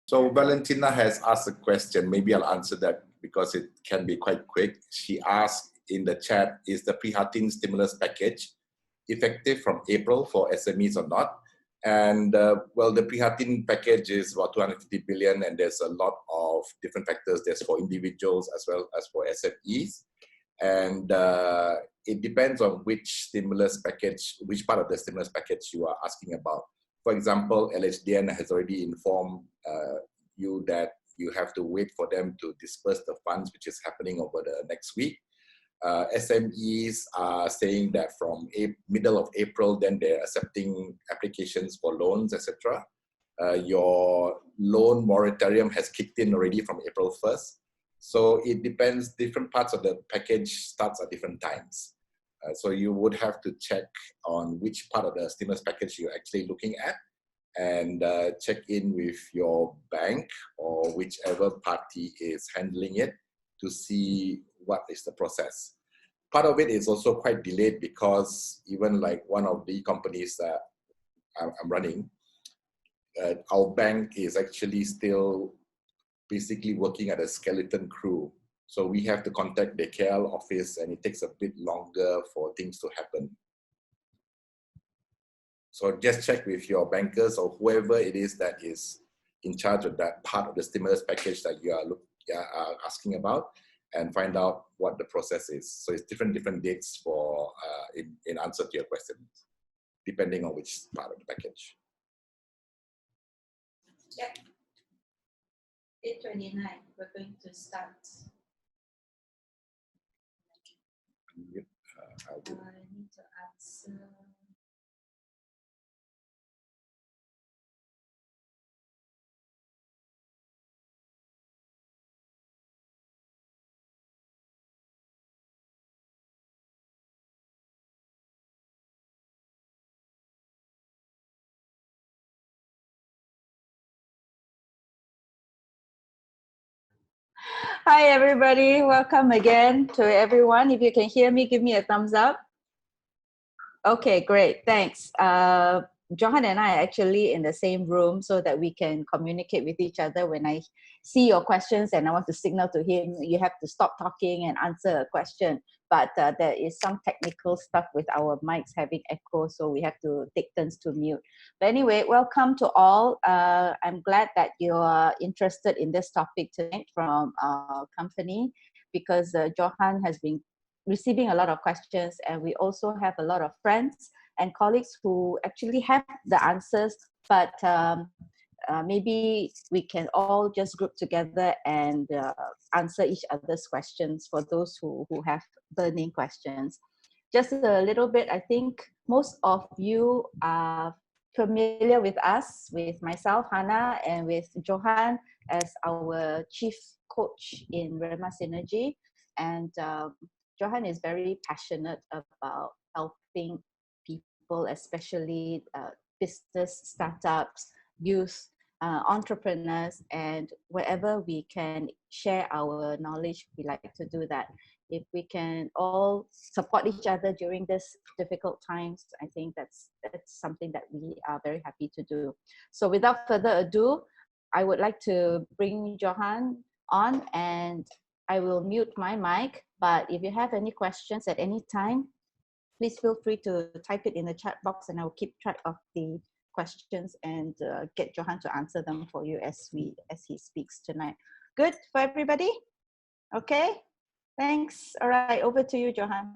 So Valentina has asked a question. Maybe I'll answer that because it can be quite quick. She asked in the chat, is the Prihatin stimulus package effective from April for SMEs or not? And well, the Prihatin package is about 250 billion, and there's a lot of different factors. There's for individuals as well as for SMEs. And it depends on which stimulus package, which part of the stimulus package you are asking about. For example, LHDN has already informed you that you have to wait for them to disperse the funds, which is happening over the next week. SMEs are saying that from middle of April, then they're accepting applications for loans, etc. Your loan moratorium has kicked in already from April 1st. So it depends, different parts of the package starts at different times. So you would have to check on which part of the stimulus package you're actually looking at, and check in with your bank or whichever party is handling it to see what is the process. Part of it is also quite delayed because even like one of the companies that I'm running, our bank is actually still basically working at a skeleton crew. So we have to contact the KL office, and it takes a bit longer for things to happen. So just check with your bankers or whoever it is that is in charge of that part of the stimulus package that you are asking about, and find out what the process is. So it's different dates for in answer to your question, depending on which part of the package. Yep. 8:29, we're going to start. Yep. I need to answer. Hi, everybody. Welcome again to everyone. If you can hear me, give me a thumbs up. Okay, great. Thanks. Johan and I are actually in the same room so that we can communicate with each other. When I see your questions and I want to signal to him, you have to stop talking and answer a question. But there is some technical stuff with our mics having echo, so we have to take turns to mute. But anyway, welcome to all. I'm glad that you are interested in this topic tonight from our company, because Johan has been receiving a lot of questions, and we also have a lot of friends and colleagues who actually have the answers, but maybe we can all just group together and answer each other's questions for those who have burning questions. Just a little bit, I think most of you are familiar with us, with myself, Hannah, and with Johan as our chief coach in Rema Synergy. And Johan is very passionate about helping people, especially business startups, youth, entrepreneurs, and wherever we can share our knowledge, we like to do that. If we can all support each other during this difficult times, I think that's something that we are very happy to do. So without further ado, I would like to bring Johan on, and I will mute my mic. But if you have any questions at any time, please feel free to type it in the chat box, and I will keep track of the questions and get Johan to answer them for you as he speaks tonight. Good for everybody? Okay, thanks. All right, over to you, Johan.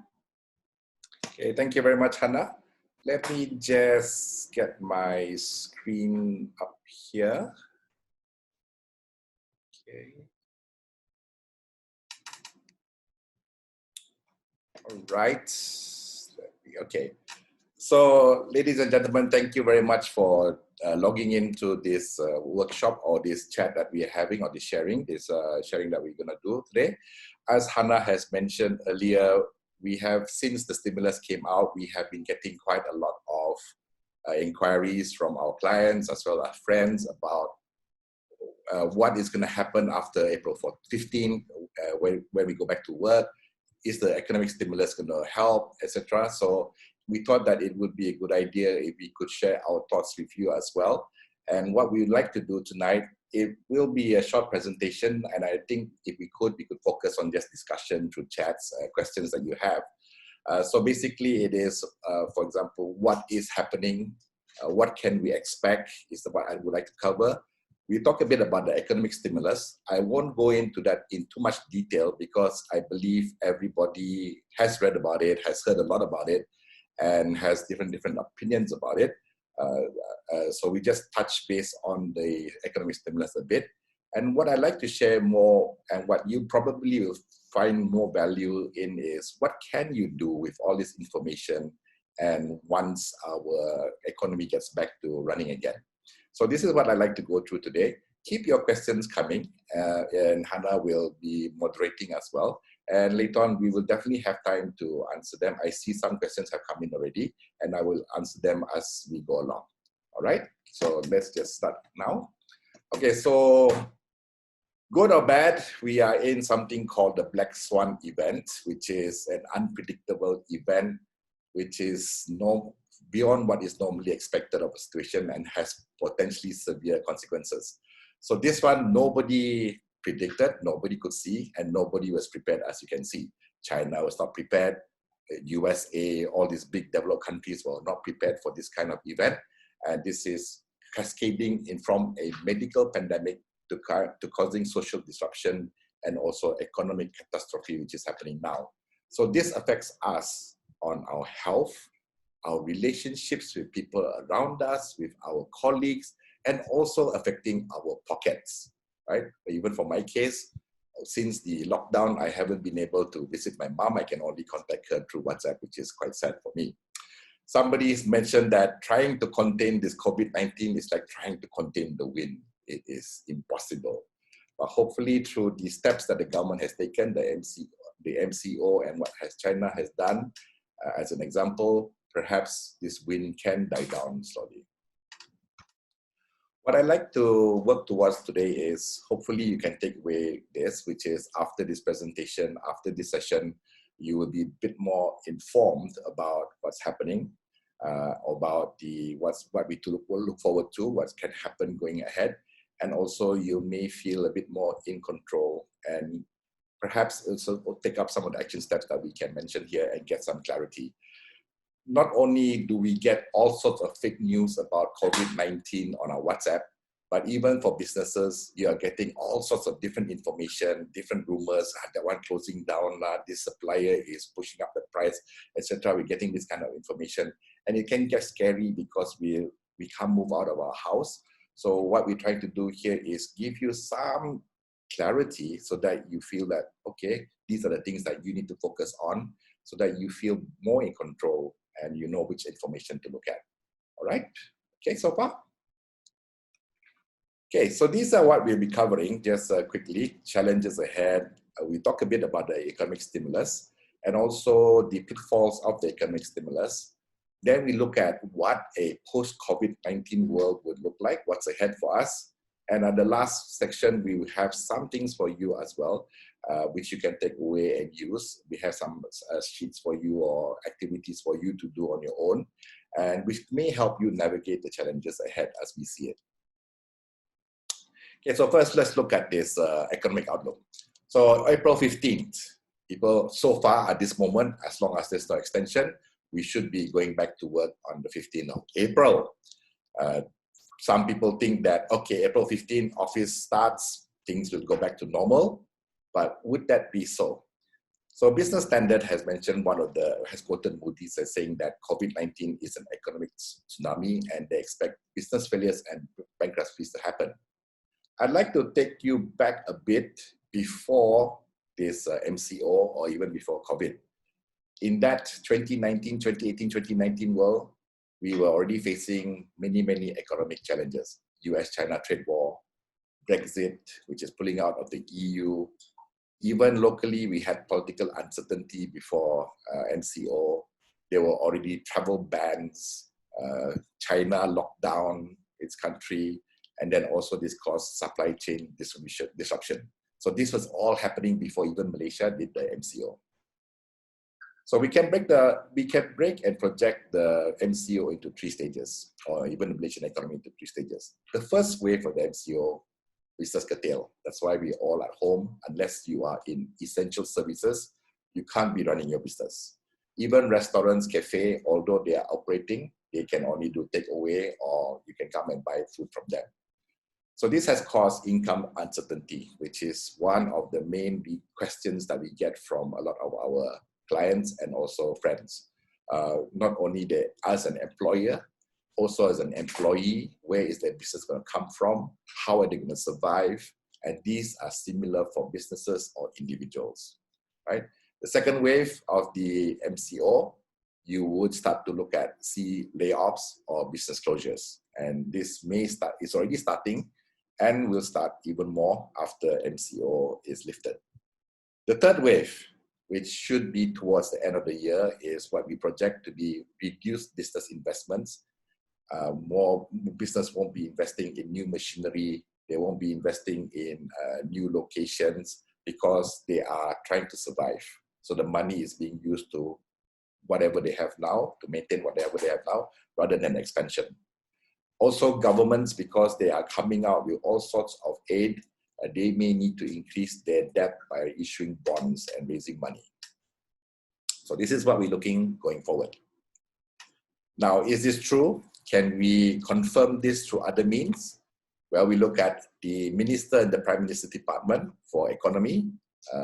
Okay, thank you very much, Hannah. Let me just get my screen up here. Okay. All right. Okay. So, ladies and gentlemen, thank you very much for logging into this workshop or this chat that we are having, or this sharing that we're going to do today. As Hannah has mentioned earlier, we have, since the stimulus came out, we have been getting quite a lot of inquiries from our clients as well as friends about what is going to happen after April 15, when we go back to work. Is the economic stimulus going to help, etc.? So we thought that it would be a good idea if we could share our thoughts with you as well. And what we would like to do tonight, it will be a short presentation, and I think if we could focus on just discussion through chats, questions that you have. So basically it is, for example, what is happening, what can we expect is what I would like to cover. We talk a bit about the economic stimulus. I won't go into that in too much detail because I believe everybody has read about it, has heard a lot about it, and has different opinions about it. So we just touch base on the economic stimulus a bit. And what I'd like to share more, and what you probably will find more value in, is what can you do with all this information and once our economy gets back to running again. So this is what I'd like to go through today. Keep your questions coming, and Hannah will be moderating as well. And later on, we will definitely have time to answer them. I see some questions have come in already, and I will answer them as we go along. All right, so let's just start now. Okay, so good or bad, we are in something called the Black Swan event, which is an unpredictable event, which is beyond what is normally expected of a situation and has potentially severe consequences. So this one, nobody predicted, nobody could see, and nobody was prepared, as you can see. China was not prepared, USA, all these big developed countries were not prepared for this kind of event. And this is cascading in from a medical pandemic to causing social disruption and also economic catastrophe, which is happening now. So this affects us on our health, our relationships with people around us, with our colleagues, and also affecting our pockets, right? Even for my case, since the lockdown, I haven't been able to visit my mom. I can only contact her through WhatsApp, which is quite sad for me. Somebody's mentioned that trying to contain this COVID-19 is like trying to contain the wind. It is impossible. But hopefully through the steps that the government has taken, the MCO and what China has done, as an example, perhaps this wind can die down slowly. What I'd like to work towards today is, hopefully you can take away this, which is after this presentation, after this session, you will be a bit more informed about what's happening, about what we will look forward to, what can happen going ahead. And also you may feel a bit more in control and perhaps also take up some of the action steps that we can mention here and get some clarity. Not only do we get all sorts of fake news about COVID-19 on our WhatsApp, but even for businesses, you are getting all sorts of different information, different rumors, that one closing down, this supplier is pushing up the price, etc. We're getting this kind of information. And it can get scary because we can't move out of our house. So what we're trying to do here is give you some clarity so that you feel that, okay, these are the things that you need to focus on so that you feel more in control and you know which information to look at. All right? Okay, so far? Okay, so these are what we'll be covering just quickly. Challenges ahead. We talk a bit about the economic stimulus and also the pitfalls of the economic stimulus. Then we look at what a post-COVID-19 world would look like, what's ahead for us. And at the last section, we will have some things for you as well, which you can take away and use. We have some sheets for you or activities for you to do on your own, and which may help you navigate the challenges ahead as we see it. Okay, so first let's look at this economic outlook. So April 15th, people so far at this moment, as long as there's no extension, we should be going back to work on the 15th of April. Some people think that, okay, April 15th, office starts, things will go back to normal, but would that be so? So Business Standard has mentioned has quoted Moody's as saying that COVID-19 is an economic tsunami and they expect business failures and bankruptcies to happen. I'd like to take you back a bit before this MCO or even before COVID. In that 2018, 2019 world, we were already facing many economic challenges. US-China trade war, Brexit, which is pulling out of the EU. Even locally, we had political uncertainty before MCO. There were already travel bans. China locked down its country. And then also this caused supply chain disruption. So this was all happening before even Malaysia did the MCO. So we can break and project the MCO into 3 stages, or even the Malaysian economy into 3 stages. The first wave of the MCO, business curtail. That's why we're all at home. Unless you are in essential services, you can't be running your business. Even restaurants, cafe, although they are operating, they can only do takeaway, or you can come and buy food from them. So this has caused income uncertainty, which is one of the main big questions that we get from a lot of our clients and also friends. Not only as an employer, also as an employee, where is their business going to come from? How are they going to survive? And these are similar for businesses or individuals, right? The second wave of the MCO, you would start to see layoffs or business closures. And this may start, it's already starting, and will start even more after MCO is lifted. The third wave, which should be towards the end of the year, is what we project to be reduced business investments. More business won't be investing in new machinery. They won't be investing in new locations because they are trying to survive. So the money is being used to whatever they have now, to maintain whatever they have now, rather than expansion. Also, governments, because they are coming out with all sorts of aid, they may need to increase their debt by issuing bonds and raising money. So this is what we're looking going forward. Now, is this true? Can we confirm this through other means? Well, we look at the Minister in the Prime Minister's Department for Economy,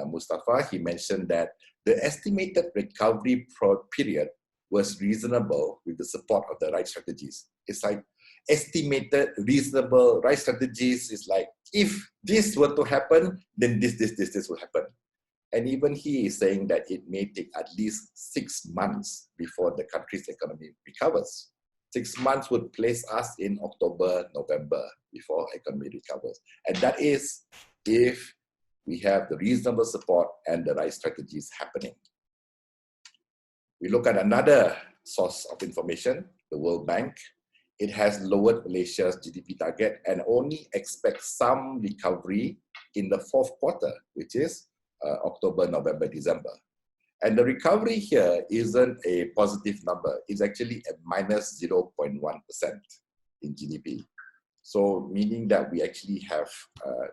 Mustafa. He mentioned that the estimated recovery period was reasonable with the support of the right strategies. It's like estimated, reasonable, right strategies is like, if this were to happen, then this will happen. And even he is saying that it may take at least 6 months before the country's economy recovers. 6 months would place us in October, November before economy recovers. And that is if we have the reasonable support and the right strategies happening. We look at another source of information, the World Bank. It has lowered Malaysia's GDP target and only expects some recovery in the 4th quarter, which is October, November, December. And the recovery here isn't a positive number. It's actually a minus 0.1% in GDP. So meaning that we actually have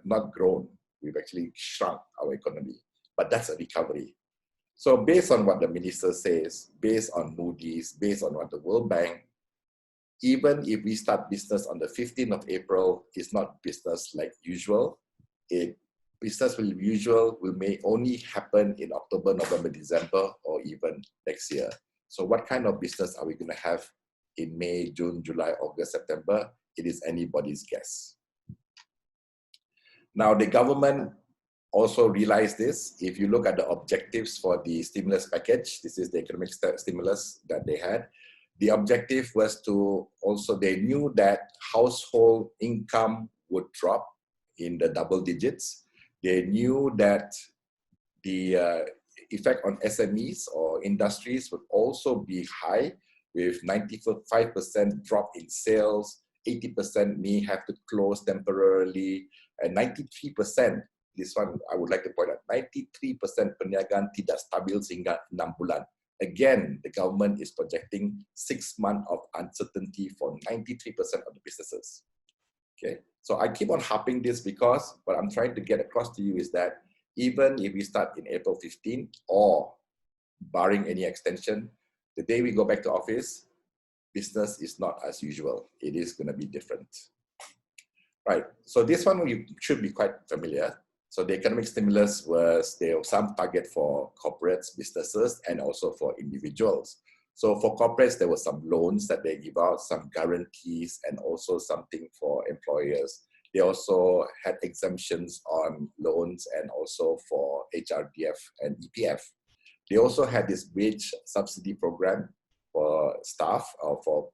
not grown. We've actually shrunk our economy. But that's a recovery. So based on what the minister says, based on Moody's, based on what the World Bank, even if we start business on the 15th of April, it's not business like usual. Business as usual may only happen in October, November, December, or even next year. So what kind of business are we going to have in May, June, July, August, September? It is anybody's guess. Now, the government also realized this. If you look at the objectives for the stimulus package, this is the economic stimulus that they had. The objective was to also, they knew that household income would drop in the double digits. They knew that the effect on SMEs or industries would also be high, with 95% drop in sales, 80% may have to close temporarily, and 93%, this one I would like to point out, 93% perniagaan tidak stabil sehingga 6 bulan. Again, the government is projecting 6 months of uncertainty for 93% of the businesses. Okay, so I keep on harping this because what I'm trying to get across to you is that even if we start in April 15 or barring any extension, the day we go back to office, business is not as usual. It is going to be different. Right, so this one you should be quite familiar. So the economic stimulus was, there was some target for corporates, businesses, and also for individuals. So for corporates, there were some loans that they give out, some guarantees, and also something for employers. They also had exemptions on loans and also for HRDF and EPF. They also had this wage subsidy program for staff or for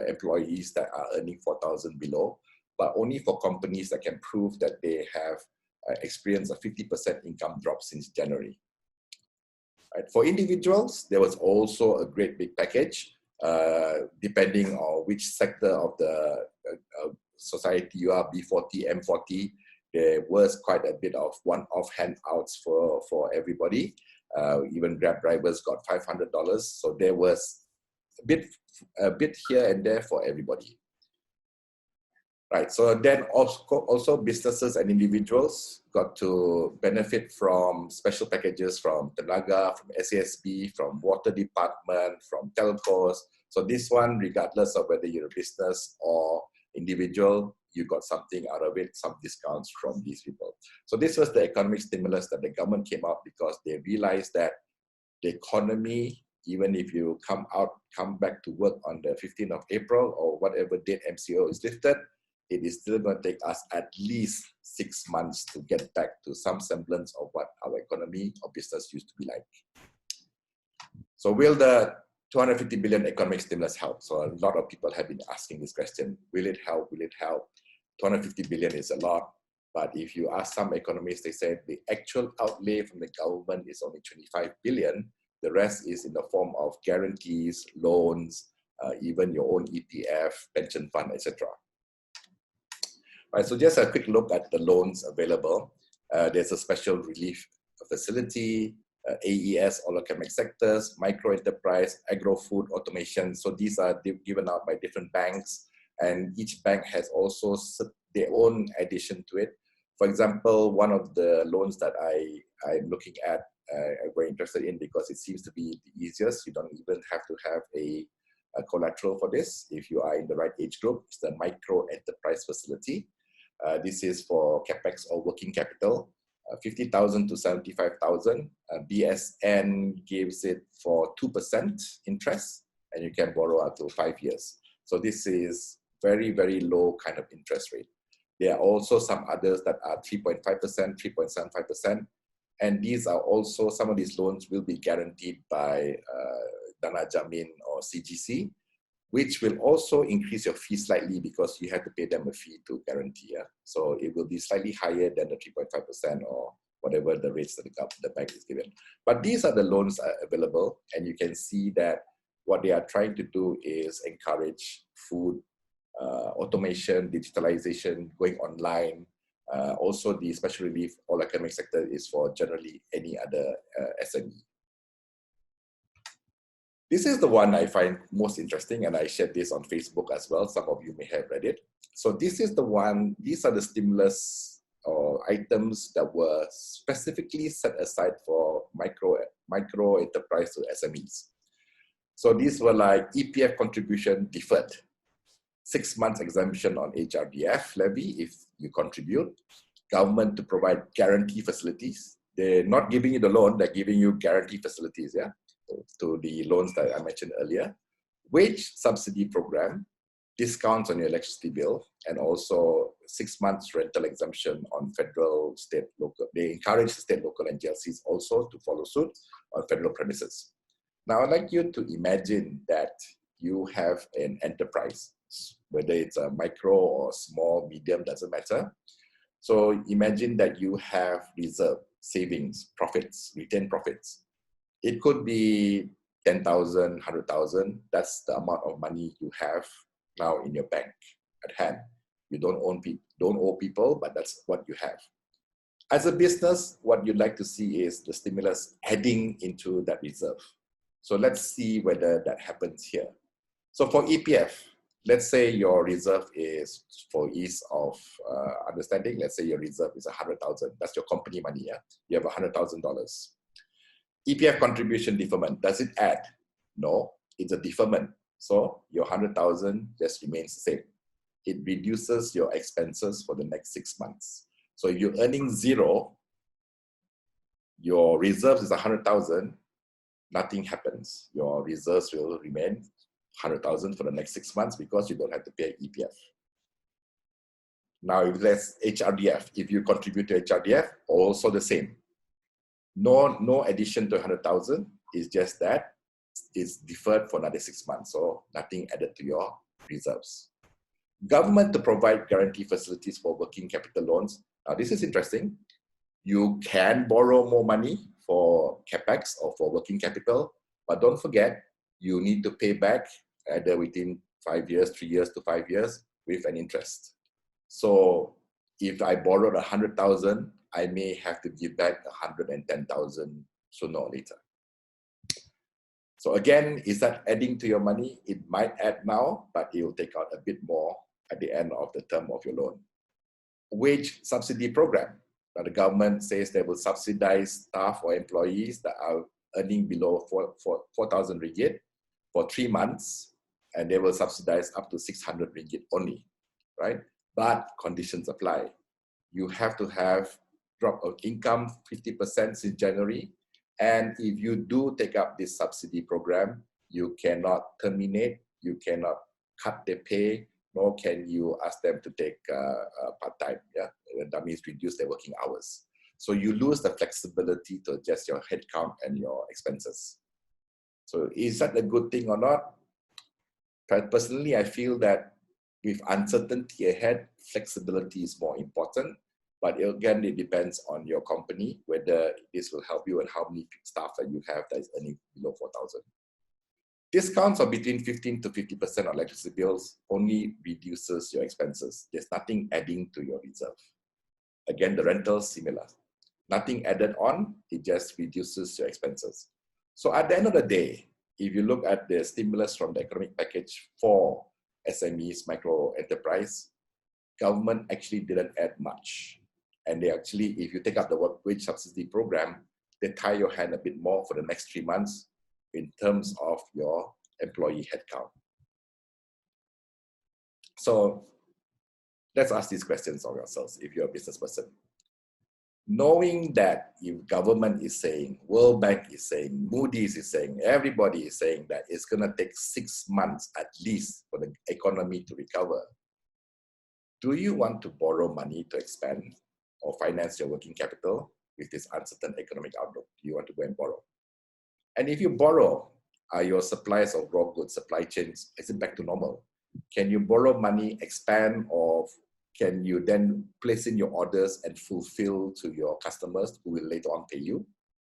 employees that are earning 4,000 below, but only for companies that can prove that they have experienced a 50% income drop since January. Right. For individuals, there was also a great big package, depending on which sector of the society you are, B40, M40, there was quite a bit of one-off handouts for everybody. Even Grab drivers got $500. So there was a bit here and there for everybody. Right, so then also businesses and individuals got to benefit from special packages from Tenaga, from SASB, from Water Department, from telcos. So this one, regardless of whether you're a business or individual, you got something out of it, some discounts from these people. So this was the economic stimulus that the government came out because they realized that the economy, even if you come back to work on the 15th of April or whatever date MCO is lifted, it is still going to take us at least 6 months to get back to some semblance of what our economy or business used to be like. So will the 250 billion economic stimulus help? So a lot of people have been asking this question. Will it help? Will it help? 250 billion is a lot. But if you ask some economists, they say the actual outlay from the government is only 25 billion. The rest is in the form of guarantees, loans, even your own ETF, pension fund, etc. Right, so just a quick look at the loans available. There's a special relief facility, AES, all economic sectors, micro enterprise, agro-food, automation. So these are given out by different banks, and each bank has also their own addition to it. For example, one of the loans that I'm looking at, I'm very interested in because it seems to be the easiest. You don't even have to have a collateral for this. If you are in the right age group, it's the micro enterprise facility. This is for capex or working capital, 50,000 to 75,000. BSN gives it for 2% interest, and you can borrow up to 5 years. So this is very, very low kind of interest rate. There are also some others that are 3.5%, 3.75%. And these are also, some of these loans will be guaranteed by Dana Jamin or CGC, which will also increase your fee slightly because you have to pay them a fee to guarantee. Yeah? So it will be slightly higher than the 3.5% or whatever the rates that the bank is given. But these are the loans available, and you can see that what they are trying to do is encourage food, automation, digitalization, going online. Also, the special relief all economic sector is for generally any other SME. This is the one I find most interesting, and I shared this on Facebook as well. Some of you may have read it. So this is the one, these are the stimulus or items that were specifically set aside for micro enterprise to SMEs. So these were like EPF contribution deferred, 6 months exemption on HRDF levy if you contribute, government to provide guarantee facilities. They're not giving you the loan, they're giving you guarantee facilities, yeah, to the loans that I mentioned earlier. Wage subsidy program, discounts on your electricity bill, and also 6 months rental exemption on federal, state, local. They encourage the state, local, and GLCs also to follow suit on federal premises. Now, I'd like you to imagine that you have an enterprise, whether it's a micro or small, medium, doesn't matter. So imagine that you have reserve, savings, profits, retained profits. It could be 10,000, 100,000. That's the amount of money you have now in your bank at hand. You don't owe people, but that's what you have. As a business, what you'd like to see is the stimulus heading into that reserve. So let's see whether that happens here. So for EPF, let's say your reserve is, for ease of understanding, let's say your reserve is 100,000. That's your company money, yeah? You have $100,000. EPF contribution deferment, does it add? No, it's a deferment. So your 100,000 just remains the same. It reduces your expenses for the next 6 months. So if you're earning zero, your reserves is 100,000, nothing happens. Your reserves will remain 100,000 for the next 6 months because you don't have to pay EPF. Now, if that's HRDF, if you contribute to HRDF, also the same. No addition to 100,000. It's just that it's deferred for another 6 months. So nothing added to your reserves. Government to provide guarantee facilities for working capital loans. Now, this is interesting. You can borrow more money for capex or for working capital, but don't forget, you need to pay back either within 5 years, 3 years to 5 years with an interest. So if I borrowed 100,000, I may have to give back 110,000 sooner or later. So again, is that adding to your money? It might add now, but it will take out a bit more at the end of the term of your loan. Wage subsidy program. Now the government says they will subsidize staff or employees that are earning below 4,000 ringgit for 3 months, and they will subsidize up to 600 ringgit only, right? But conditions apply. You have to have drop of income 50% since January. And if you do take up this subsidy program, you cannot terminate, you cannot cut their pay, nor can you ask them to take part-time. Yeah? That means reduce their working hours. So you lose the flexibility to adjust your headcount and your expenses. So is that a good thing or not? Personally, I feel that with uncertainty ahead, flexibility is more important. But again, it depends on your company, whether this will help you and how many staff that you have that is earning below 4,000. Discounts of between 15 to 50% on electricity bills only reduces your expenses. There's nothing adding to your reserve. Again, the rentals, similar. Nothing added on, it just reduces your expenses. So at the end of the day, if you look at the stimulus from the economic package for SMEs, micro enterprise, government actually didn't add much. And they actually, if you take up the wage subsidy program, they tie your hand a bit more for the next 3 months in terms of your employee headcount. So let's ask these questions of yourselves if you're a business person. Knowing that if government is saying, World Bank is saying, Moody's is saying, everybody is saying that it's going to take 6 months at least for the economy to recover, do you want to borrow money to expand or finance your working capital with this uncertain economic outlook? Do you want to go and borrow? And if you borrow, are your supplies of raw goods, supply chains, is it back to normal? Can you borrow money, expand, or can you then place in your orders and fulfill to your customers who will later on pay you?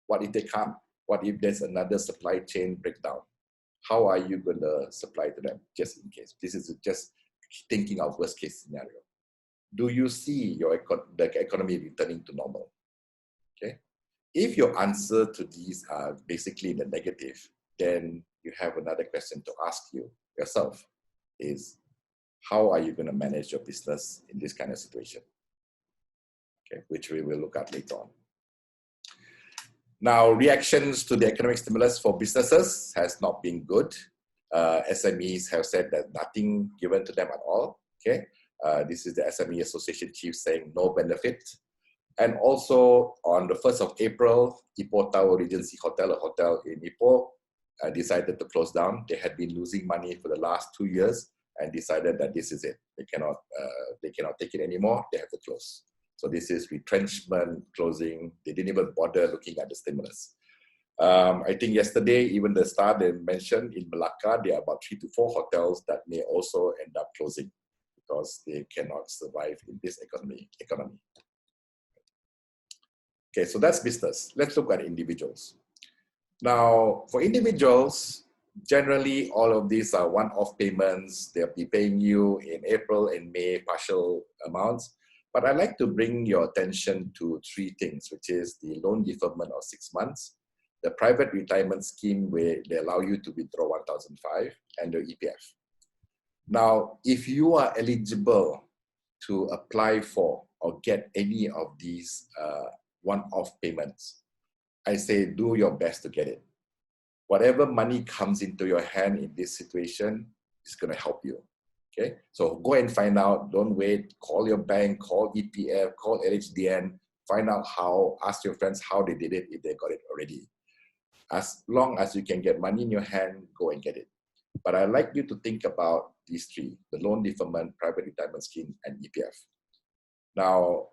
What if they can't? What if there's another supply chain breakdown? How are you going to supply to them, just in case? This is just thinking of worst case scenario. Do you see the economy returning to normal? Okay. If your answer to these are basically in the negative, then you have another question to ask yourself is, how are you going to manage your business in this kind of situation? Okay, which we will look at later on. Now, reactions to the economic stimulus for businesses has not been good. SMEs have said that nothing given to them at all. Okay, this is the SME Association chief saying no benefit. And also on the 1st of April, Ipoh Tower Regency Hotel, a hotel in Ipoh, decided to close down. They had been losing money for the last 2 years and decided that this is it. They cannot take it anymore. They have to close. So this is retrenchment, closing. They didn't even bother looking at the stimulus. I think yesterday, even the Star they mentioned in Malacca, there are about 3 to 4 hotels that may also end up closing because they cannot survive in this economy. Okay, so that's business. Let's look at individuals. Now, for individuals, generally all of these are one-off payments. They'll be paying you in April and May partial amounts. But I'd like to bring your attention to 3 things, which is the loan deferment of 6 months, the private retirement scheme where they allow you to withdraw 1,005, and the EPF. Now, if you are eligible to apply for or get any of these one-off payments, I say do your best to get it. Whatever money comes into your hand in this situation is going to help you. Okay, so go and find out. Don't wait. Call your bank, call EPF, call LHDN. Find out how. Ask your friends how they did it if they got it already. As long as you can get money in your hand, go and get it. But I'd like you to think about these 3: the loan deferment, private retirement scheme, and EPF. Now,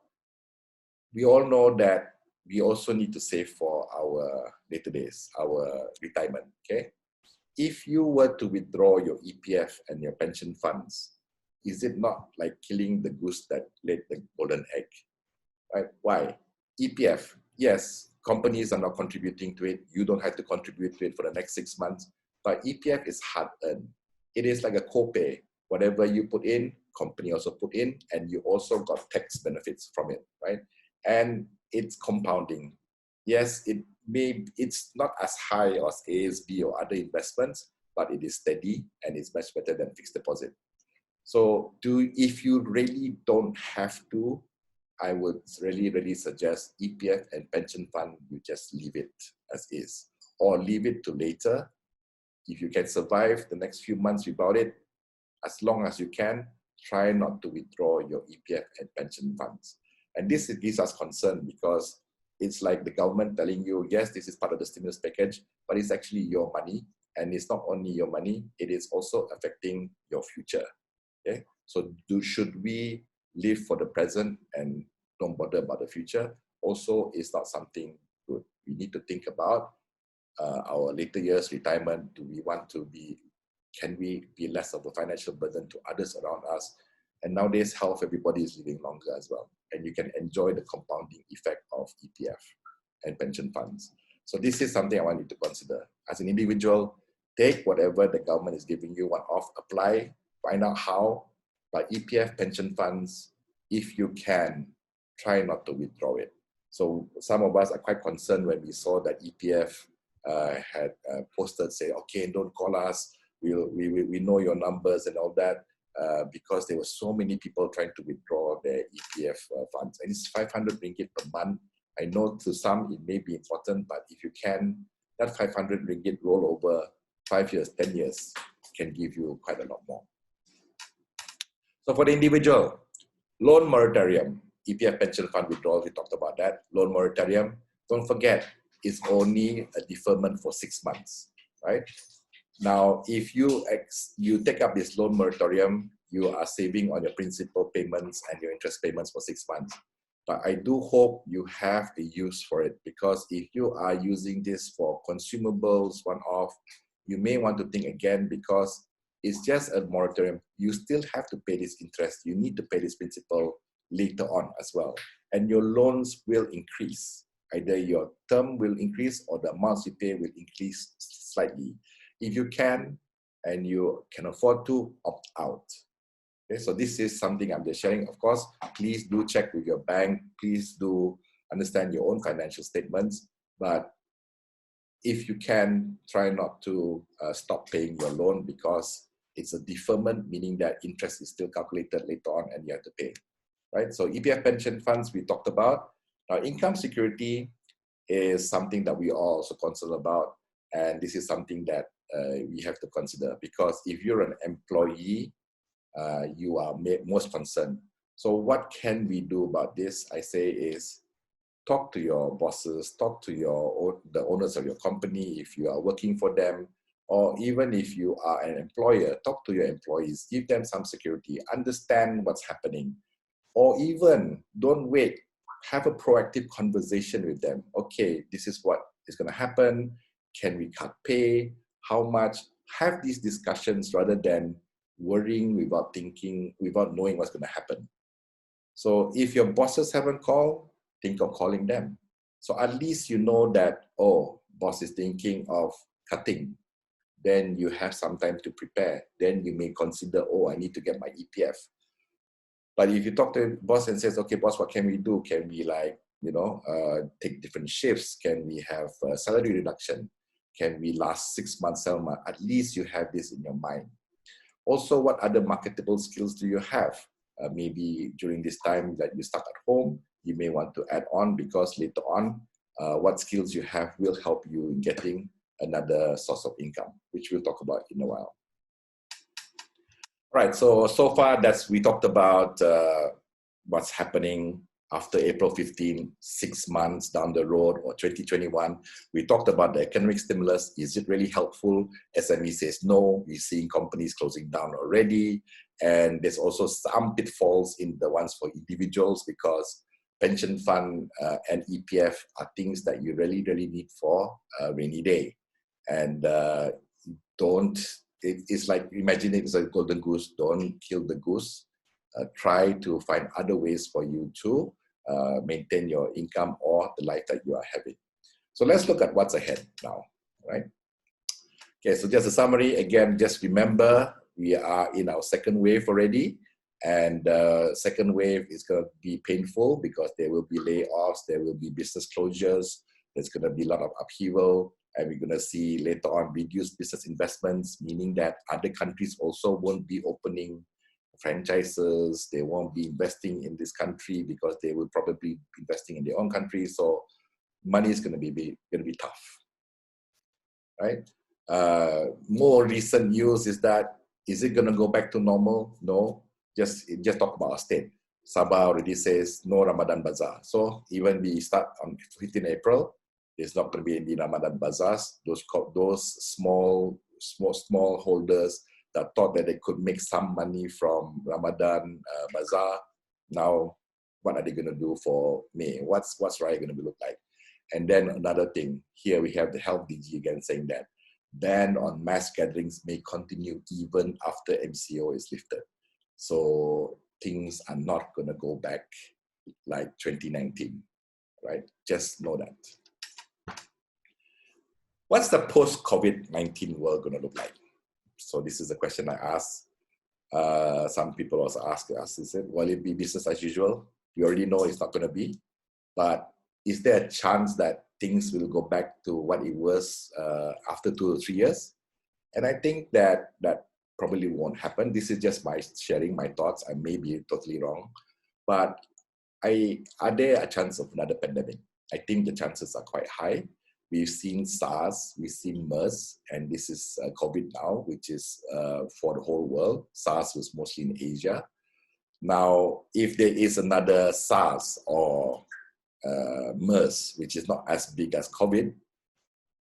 we all know that we also need to save for our later days, our retirement, okay? If you were to withdraw your EPF and your pension funds, is it not like killing the goose that laid the golden egg, right? Why? EPF, yes, companies are not contributing to it. You don't have to contribute to it for the next 6 months, but EPF is hard-earned. It is like a co-pay. Whatever you put in, company also put in, and you also got tax benefits from it, right? And it's compounding. Yes, maybe it's not as high as ASB or other investments, but it is steady and it's much better than fixed deposit. So if you really don't have to, I would really suggest EPF and pension fund, you just leave it as is, or leave it to later. If you can survive the next few months without it, as long as you can, try not to withdraw your EPF and pension funds. And this gives us concern because it's like the government telling you, yes, this is part of the stimulus package, but it's actually your money. And it's not only your money, it is also affecting your future. Okay? So should we live for the present and don't bother about the future? Also, is not something good. We need to think about our later years, retirement. Do we want to be, can we be less of a financial burden to others around us? And nowadays, health, everybody is living longer as well. And you can enjoy the compounding effect of EPF and pension funds. So this is something I want you to consider. As an individual, take whatever the government is giving you one-off, apply, find out how, but EPF, pension funds, if you can, try not to withdraw it. So some of us are quite concerned when we saw that EPF had posted, say, okay, don't call us, we know your numbers and all that, because there were so many people trying to withdraw their EPF funds. And it's 500 ringgit per month. I know to some it may be important, but if you can, that 500 ringgit roll over 5 years, 10 years can give you quite a lot more. So for the individual, loan moratorium, EPF pension fund withdrawal, we talked about that. Loan moratorium, don't forget, it's only a deferment for 6 months, right? Now, if you take up this loan moratorium, you are saving on your principal payments and your interest payments for 6 months. But I do hope you have a use for it, because if you are using this for consumables, one-off, you may want to think again, because it's just a moratorium. You still have to pay this interest. You need to pay this principal later on as well. And your loans will increase. Either your term will increase or the amounts you pay will increase slightly. If you can, and you can afford to, opt out. Okay, so this is something I'm just sharing. Of course, please do check with your bank. Please do understand your own financial statements. But if you can, try not to stop paying your loan, because it's a deferment, meaning that interest is still calculated later on and you have to pay, right? So EPF pension funds we talked about. Now, income security is something that we are also concerned about. And this is something that we have to consider, because if you're an employee, you are most concerned. So what can we do about this? I say is talk to your bosses, talk to the owners of your company if you are working for them, or even if you are an employer, talk to your employees, give them some security, understand what's happening, or even don't wait, have a proactive conversation with them. Okay, this is what is going to happen. Can we cut pay? How much? Have these discussions rather than worrying without thinking, without knowing what's going to happen. So if your bosses haven't called, think of calling them. So at least you know that, oh, boss is thinking of cutting. Then you have some time to prepare. Then you may consider, oh, I need to get my EPF. But if you talk to the boss and says, okay, boss, what can we do? Can we take different shifts? Can we have salary reduction? Can we last 6 months, 7 months? At least you have this in your mind. Also, what other marketable skills do you have? Maybe during this time that you're stuck at home, you may want to add on, because later on, what skills you have will help you in getting another source of income, which we'll talk about in a while. Right, so far we talked about what's happening after April 15, 6 months down the road, or 2021. We talked about the economic stimulus. Is it really helpful? SME says no. We're seeing companies closing down already. And there's also some pitfalls in the ones for individuals, because pension fund and EPF are things that you really, really need for a rainy day. And it's like, imagine it as a golden goose. Don't kill the goose. Try to find other ways for you to maintain your income or the life that you are having. So let's look at what's ahead now, right? Okay, so just a summary. Again, just remember, we are in our second wave already. And second wave is going to be painful, because there will be layoffs, there will be business closures, There's going to be a lot of upheaval, and we're going to see later on reduced business investments, meaning that other countries also won't be opening franchises. They won't be investing in this country because they will probably be investing in their own country. So money is going to be tough, right? More recent news is that, is it going to go back to normal? No. Just talk about our state. Sabah already says no Ramadan Bazaar. So even we start on 15 April, there's not going to be any Ramadan Bazaars. Those small holders that thought that they could make some money from Ramadan Bazaar, now what are they going to do for May? What's Raya going to look like? And then another thing, here we have the health DG again saying that ban on mass gatherings may continue even after MCO is lifted. So things are not going to go back like 2019, right? Just know that. What's the post-COVID-19 world going to look like? So this is a question I asked. Some people also ask us, will it be business as usual? We already know it's not going to be, but is there a chance that things will go back to what it was after 2 or 3 years? And I think that probably won't happen. This is just my sharing my thoughts. I may be totally wrong, but are there a chance of another pandemic? I think the chances are quite high. We've seen SARS, we've seen MERS, and this is COVID now, which is for the whole world. SARS was mostly in Asia. Now, if there is another SARS or MERS, which is not as big as COVID,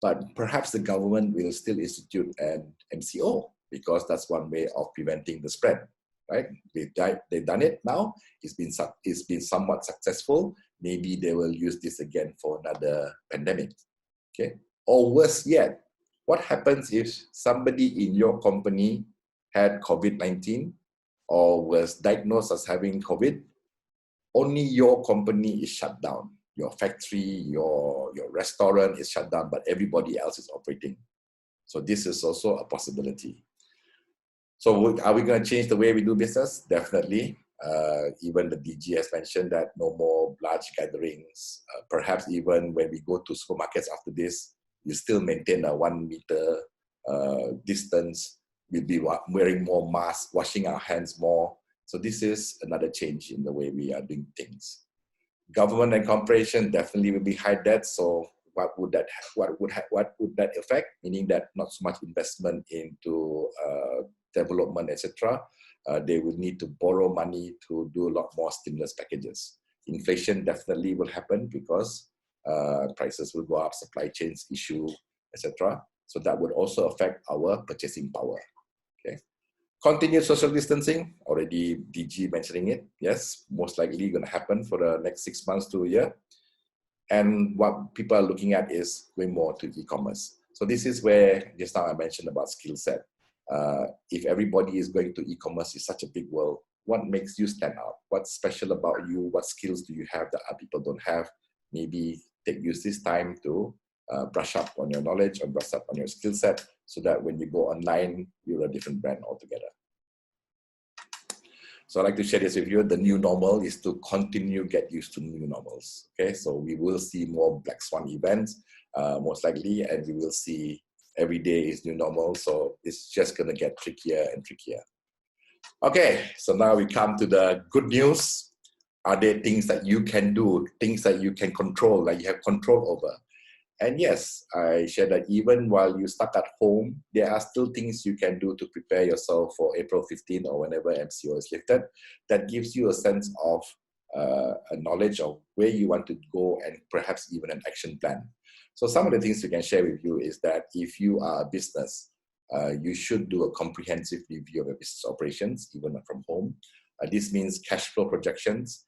but perhaps the government will still institute an MCO, because that's one way of preventing the spread, right? They've done it now. It's been somewhat successful. Maybe they will use this again for another pandemic. Okay. Or worse yet, what happens if somebody in your company had COVID-19 or was diagnosed as having COVID? Only your company is shut down. Your factory, your restaurant is shut down, but everybody else is operating. So this is also a possibility. So are we going to change the way we do business? Definitely. Even the DG has mentioned that no more large gatherings. Perhaps even when we go to supermarkets after this, you still maintain a 1 meter distance. We'll be wearing more masks, washing our hands more. So this is another change in the way we are doing things. Government and corporation definitely will be high debt. So what would that affect? Meaning that not so much investment into development, etc. They will need to borrow money to do a lot more stimulus packages. Inflation definitely will happen because prices will go up, supply chains issue, etc. So that would also affect our purchasing power. Okay. Continued social distancing, already DG mentioning it. Yes, most likely going to happen for the next 6 months to a year. And what people are looking at is going more to e-commerce. So this is where just now I mentioned about skill set. If everybody is going to e-commerce, it's such a big world. What makes you stand out? What's special about you? What skills do you have that other people don't have? Maybe use this time to brush up on your knowledge or brush up on your skill set so that when you go online, you're a different brand altogether. So I'd like to share this with you. The new normal is to continue get used to new normals. Okay, so we will see more Black Swan events, most likely, and we will see every day is new normal. So it's just going to get trickier and trickier. Okay, so now we come to the good news. Are there things that you can do, things that you can control, that you have control over? And yes, I share that even while you're stuck at home, there are still things you can do to prepare yourself for April 15 or whenever MCO is lifted. That gives you a sense of a knowledge of where you want to go and perhaps even an action plan. So some of the things we can share with you is that if you are a business, you should do a comprehensive review of your business operations, even from home. This means cash flow projections.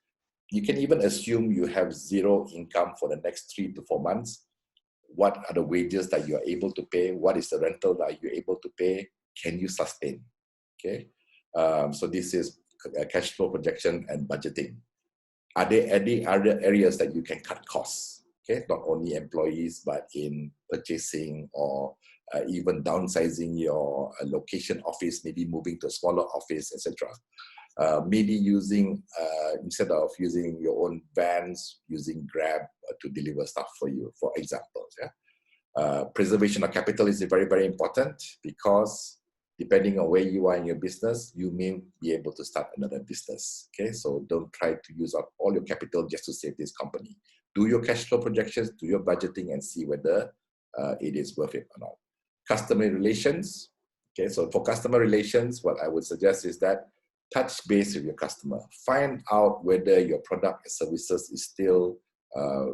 You can even assume you have zero income for the next 3 to 4 months. What are the wages that you are able to pay? What is the rental that you're able to pay? Can you sustain? Okay. So this is cash flow projection and budgeting. Are there any other areas that you can cut costs? Okay, not only employees, but in purchasing or even downsizing your location office, maybe moving to a smaller office, etc. maybe using, instead of using your own vans, using Grab to deliver stuff for you, for example. Yeah? Preservation of capital is very, very important, because depending on where you are in your business, you may be able to start another business. Okay, so don't try to use up all your capital just to save this company. Do your cash flow projections, do your budgeting, and see whether it is worth it or not. Customer relations. Okay, so for customer relations, what I would suggest is that touch base with your customer. Find out whether your product and services is still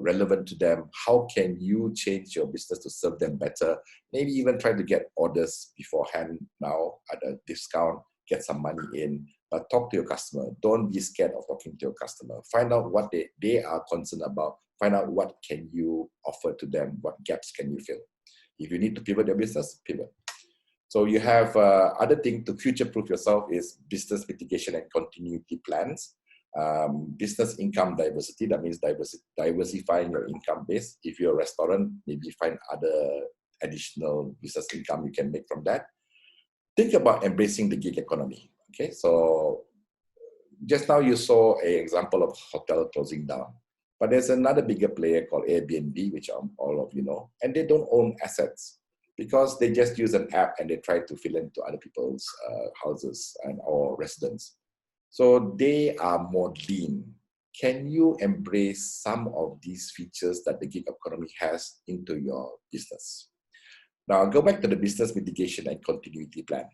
relevant to them. How can you change your business to serve them better? Maybe even try to get orders beforehand now at a discount, get some money in, but talk to your customer. Don't be scared of talking to your customer. Find out what they are concerned about. Find out what can you offer to them, what gaps can you fill. If you need to pivot your business, pivot. So you have other thing to future-proof yourself is business mitigation and continuity plans. Business income diversity, that means diversifying your income base. If you're a restaurant, maybe find other additional business income you can make from that. Think about embracing the gig economy. Okay, so just now you saw an example of hotel closing down, but there's another bigger player called Airbnb, which all of you know, and they don't own assets because they just use an app and they try to fill into other people's houses and or residents. So they are more lean. Can you embrace some of these features that the gig economy has into your business? Now, I'll go back to the business mitigation and continuity plan.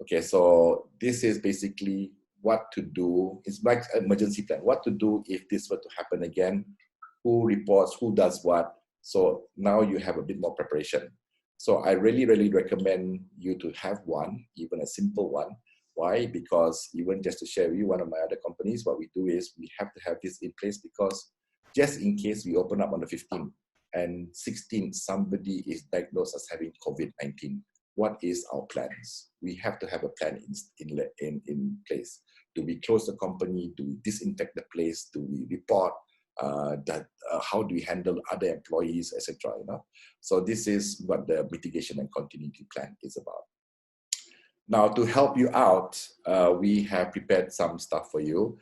Okay, so this is basically what to do. It's like an emergency plan. What to do if this were to happen again? Who reports? Who does what? So now you have a bit more preparation. So I really, really recommend you to have one, even a simple one. Why? Because even just to share with you, one of my other companies, what we do is we have to have this in place because just in case we open up on the 15th and 16th, somebody is diagnosed as having COVID-19, what is our plans? We have to have a plan in place. Do we close the company? Do we disinfect the place? Do we report? How do we handle other employees, etc.? You know, so this is what the mitigation and continuity plan is about. Now, to help you out, we have prepared some stuff for you.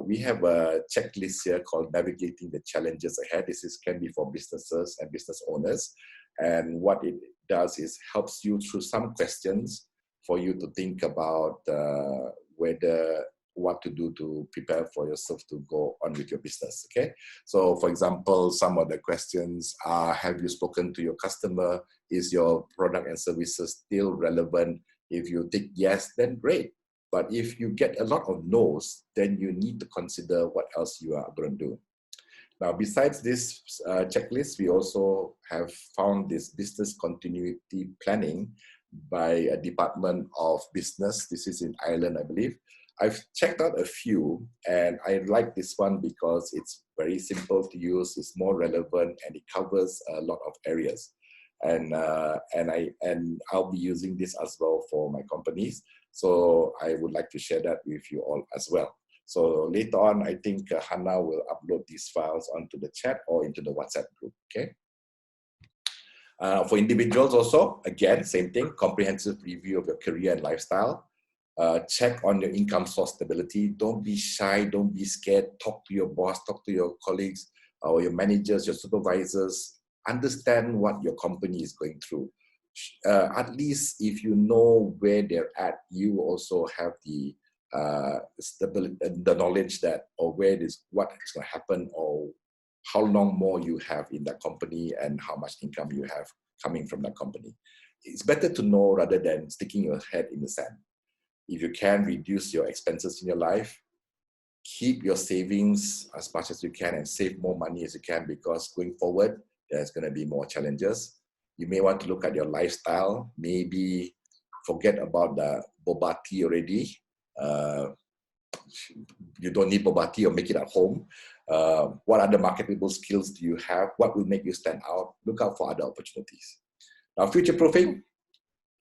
We have a checklist here called Navigating the Challenges Ahead. This can be for businesses and business owners. And what it does is helps you through some questions for you to think about what to do to prepare for yourself to go on with your business, okay? So for example, some of the questions are, have you spoken to your customer? Is your product and services still relevant? If you think yes, then great. But if you get a lot of no's, then you need to consider what else you are going to do. Now, besides this checklist, we also have found this business continuity planning by a Department of Business. This is in Ireland, I believe. I've checked out a few, and I like this one because it's very simple to use, it's more relevant, and it covers a lot of areas. And I'll be using this as well for my companies. So I would like to share that with you all as well. So later on, I think Hannah will upload these files onto the chat or into the WhatsApp group, okay? For individuals also, again, same thing, comprehensive review of your career and lifestyle. Check on your income source stability. Don't be shy, don't be scared. Talk to your boss, talk to your colleagues or your managers, your supervisors. Understand what your company is going through. At least if you know where they're at, you also have the stability, the knowledge that, or where it is, what is going to happen, or how long more you have in that company and how much income you have coming from that company. It's better to know rather than sticking your head in the sand. If you can reduce your expenses in your life, keep your savings as much as you can and save more money as you can, because going forward, there's going to be more challenges. You may want to look at your lifestyle, maybe forget about the boba tea already. You don't need boba tea, or make it at home. What other marketable skills do you have? What will make you stand out? Look out for other opportunities. Now, future-proofing,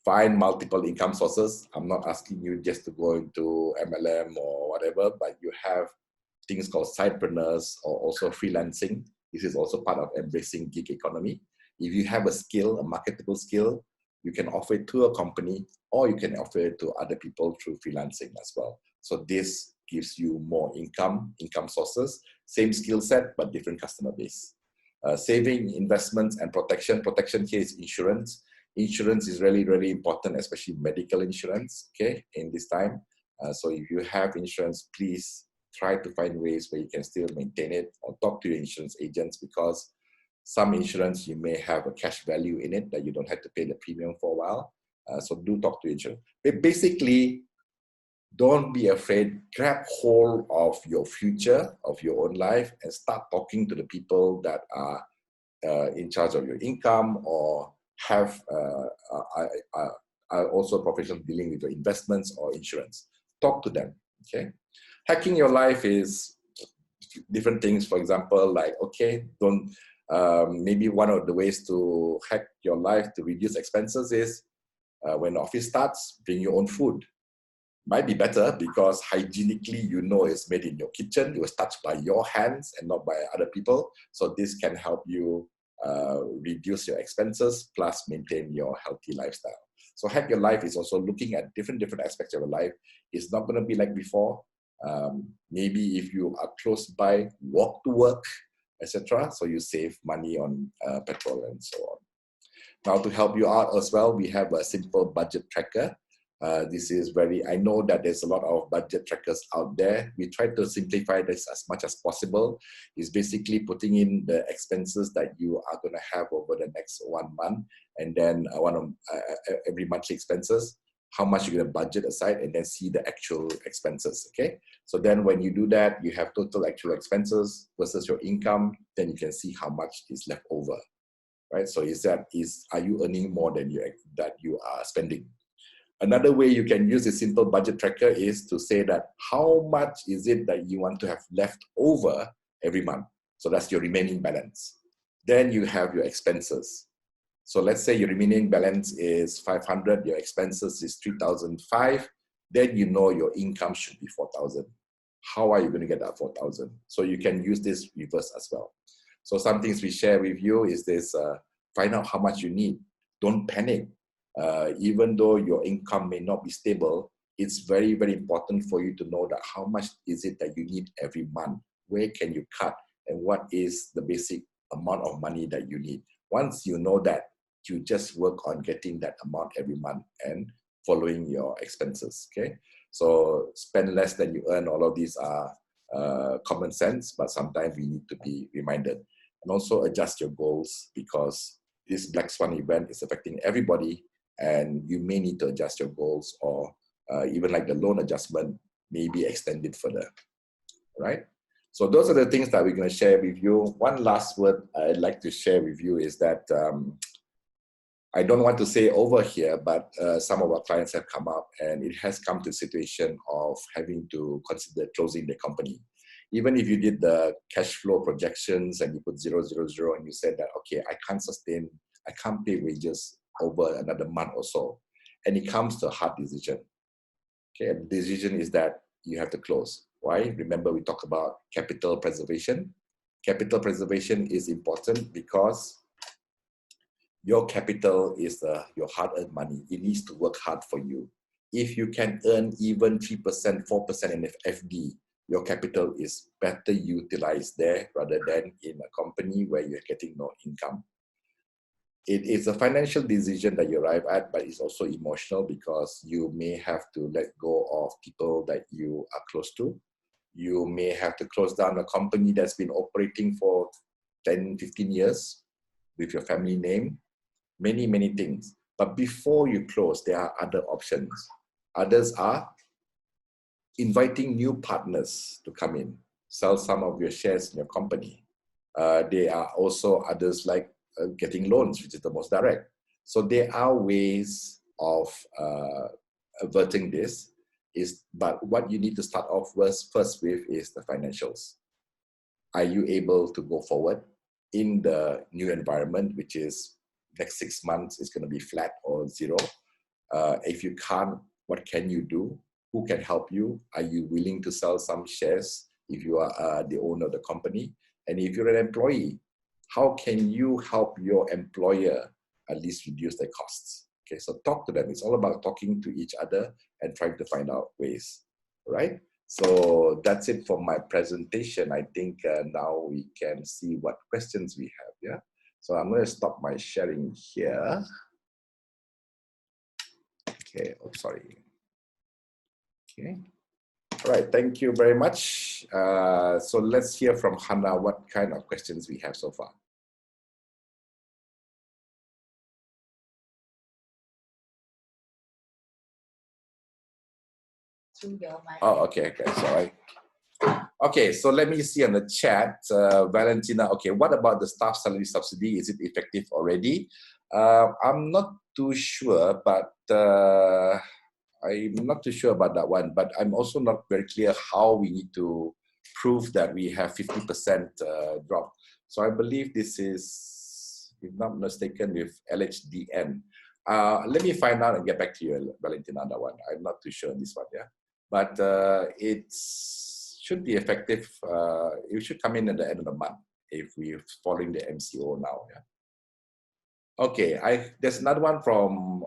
find multiple income sources. I'm not asking you just to go into MLM or whatever, but you have things called sidepreneurs or also freelancing. This is also part of embracing gig economy. If you have a skill, a marketable skill, you can offer it to a company, or you can offer it to other people through freelancing as well. So this gives you more income sources, same skill set, but different customer base. Saving, investments, and protection. Protection here is insurance. Insurance is really, really important, especially medical insurance, okay, in this time. So if you have insurance, please try to find ways where you can still maintain it, or talk to your insurance agents, because some insurance, you may have a cash value in it that you don't have to pay the premium for a while. So do talk to insurance. But basically, don't be afraid. Grab hold of your future, of your own life, and start talking to the people that are in charge of your income, or have are also professional dealing with your investments or insurance. Talk to them, okay? Hacking your life is different things. For example, like, okay, don't, maybe one of the ways to hack your life to reduce expenses is when the office starts, bring your own food. Might be better because hygienically, you know, it's made in your kitchen. It was touched by your hands and not by other people. So this can help you reduce your expenses plus maintain your healthy lifestyle. So hack your life is also looking at different aspects of your life. It's not going to be like before. Maybe if you are close by, walk to work, etc. So you save money on petrol and so on. Now, to help you out as well, we have a simple budget tracker. This is I know that there's a lot of budget trackers out there. We try to simplify this as much as possible. It's basically putting in the expenses that you are going to have over the next 1 month, and then every monthly expenses, how much you're going to budget aside, and then see the actual expenses, okay? So then when you do that, you have total actual expenses versus your income, then you can see how much is left over, right? So are you earning more than you are spending? Another way you can use a simple budget tracker is to say that how much is it that you want to have left over every month? So that's your remaining balance. Then you have your expenses. So let's say your remaining balance is 500, your expenses is 3,005, then you know your income should be 4,000. How are you going to get that 4,000? So you can use this reverse as well. So some things we share with you is this, find out how much you need. Don't panic. Even though your income may not be stable, it's very, very important for you to know that how much is it that you need every month? Where can you cut? And what is the basic amount of money that you need? Once you know that, you just work on getting that amount every month and following your expenses, okay? So spend less than you earn. All of these are common sense, but sometimes we need to be reminded. And also adjust your goals, because this Black Swan event is affecting everybody, and you may need to adjust your goals, or even like the loan adjustment may be extended further, right? So those are the things that we're going to share with you. One last word I'd like to share with you is that I don't want to say over here, but some of our clients have come up, and it has come to a situation of having to consider closing the company. Even if you did the cash flow projections and you put 0, 0, 0, and you said that, okay, I can't pay wages over another month or so. And it comes to a hard decision. Okay, and the decision is that you have to close. Why? Remember, we talked about capital preservation. Capital preservation is important because your capital is your hard-earned money. It needs to work hard for you. If you can earn even 3%, 4% in FD, your capital is better utilized there rather than in a company where you're getting no income. It is a financial decision that you arrive at, but it's also emotional because you may have to let go of people that you are close to. You may have to close down a company that's been operating for 10, 15 years with your family name, many, many things. But before you close, there are other options. Others are inviting new partners to come in, sell some of your shares in your company. There are also others like getting loans, which is the most direct. So there are ways of averting this, but what you need to start off first with is the financials. Are you able to go forward in the new environment, which is next 6 months is going to be flat or zero? If you can't, what can you do? Who can help you? Are you willing to sell some shares if you are the owner of the company? And if you're an employee, how can you help your employer at least reduce their costs? Okay, so talk to them. It's all about talking to each other and trying to find out ways. right? So that's it for my presentation. I think now we can see what questions we have. Yeah. So I'm going to stop my sharing here. Okay. Oh, sorry. Okay. All right. Thank you very much. So let's hear from Hannah what kind of questions we have so far. Oh, okay. Okay. Sorry. Okay, so let me see on the chat, Valentina. Okay, what about the staff salary subsidy? Is it effective already? I'm not too sure, but I'm not too sure about that one. But I'm also not very clear how we need to prove that we have 50% drop. So I believe this is, if not mistaken, with LHDN. Let me find out and get back to you, Valentina, on that one. I'm not too sure on this one, yeah. But should be effective. It should come in at the end of the month if we're following the MCO now. Yeah. Okay, there's another one from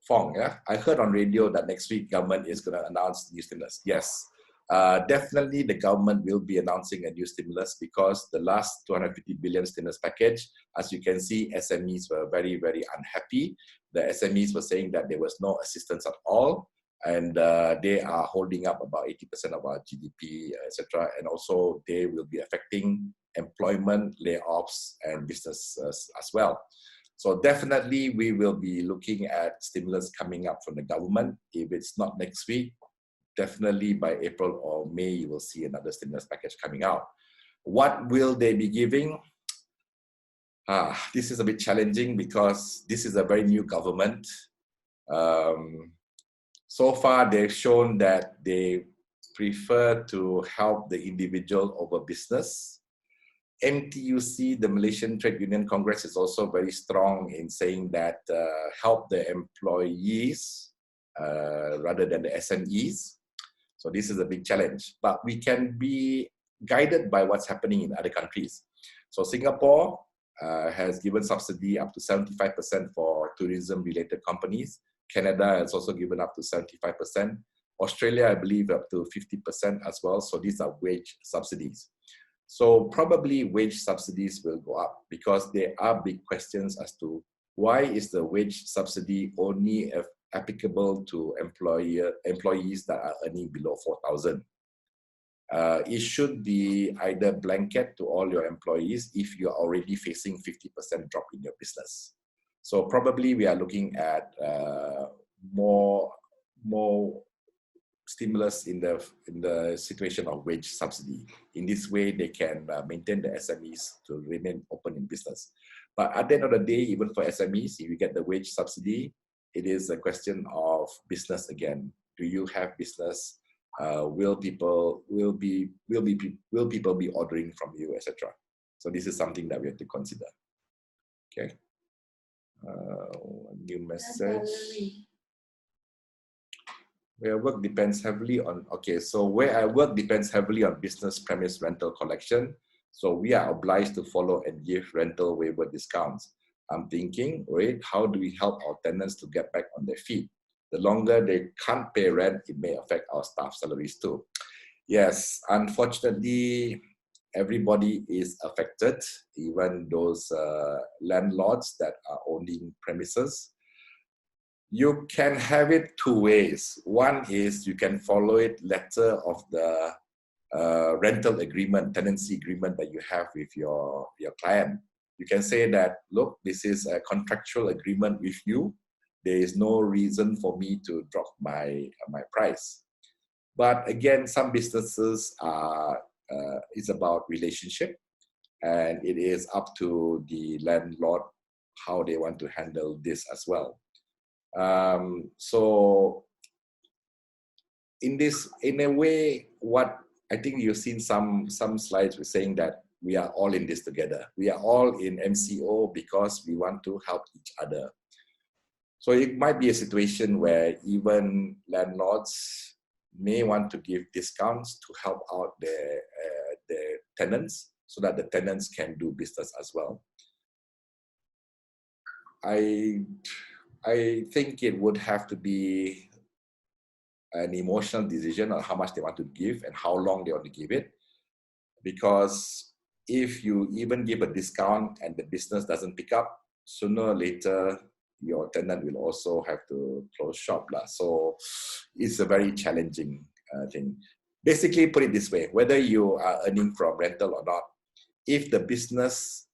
Fong. Yeah, I heard on radio that next week government is going to announce new stimulus. Yes, definitely the government will be announcing a new stimulus because the last 250 billion stimulus package, as you can see, SMEs were very, very unhappy. The SMEs were saying that there was no assistance at all. And they are holding up about 80% of our GDP, etc. And also they will be affecting employment, layoffs, and business as well. So definitely we will be looking at stimulus coming up from the government. If it's not next week, definitely by April or May, you will see another stimulus package coming out. What will they be giving? This is a bit challenging because this is a very new government. So far, they've shown that they prefer to help the individual over business. MTUC, the Malaysian Trade Union Congress, is also very strong in saying that help the employees rather than the SMEs. So this is a big challenge, but we can be guided by what's happening in other countries. So Singapore has given subsidy up to 75% for tourism-related companies. Canada has also given up to 75%. Australia, I believe, up to 50% as well. So these are wage subsidies. So probably wage subsidies will go up because there are big questions as to why is the wage subsidy only applicable to employees that are earning below 4,000. It should be either blanket to all your employees if you're already facing 50% drop in your business. So probably we are looking at more stimulus in the situation of wage subsidy. In this way, they can maintain the SMEs to remain open in business. But at the end of the day, even for SMEs, if you get the wage subsidy, it is a question of business again. Do you have business? Will people be ordering from you, etc. So this is something that we have to consider. Okay. New message. Where work depends heavily on, okay, so where I work depends heavily on business premise rental collection. So we are obliged to follow and give rental waiver discounts. I'm thinking, wait, how do we help our tenants to get back on their feet? The longer they can't pay rent, it may affect our staff salaries too. Yes, unfortunately, everybody is affected, even those landlords that are owning premises. You can have it two ways. One is you can follow it letter of the rental agreement, tenancy agreement that you have with your client. You can say that, look, this is a contractual agreement with you. There is no reason for me to drop my price. But again, some businesses are, it's about relationship, and it is up to the landlord how they want to handle this as well. So in a way, what I think you've seen some slides were saying that we are all in this together. We are all in MCO because we want to help each other. So it might be a situation where even landlords may want to give discounts to help out their tenants so that the tenants can do business as well. I think it would have to be an emotional decision on how much they want to give and how long they want to give it. Because if you even give a discount and the business doesn't pick up, sooner or later, your tenant will also have to close shop. So it's a very challenging thing. Basically, put it this way, whether you are earning from rental or not, if the business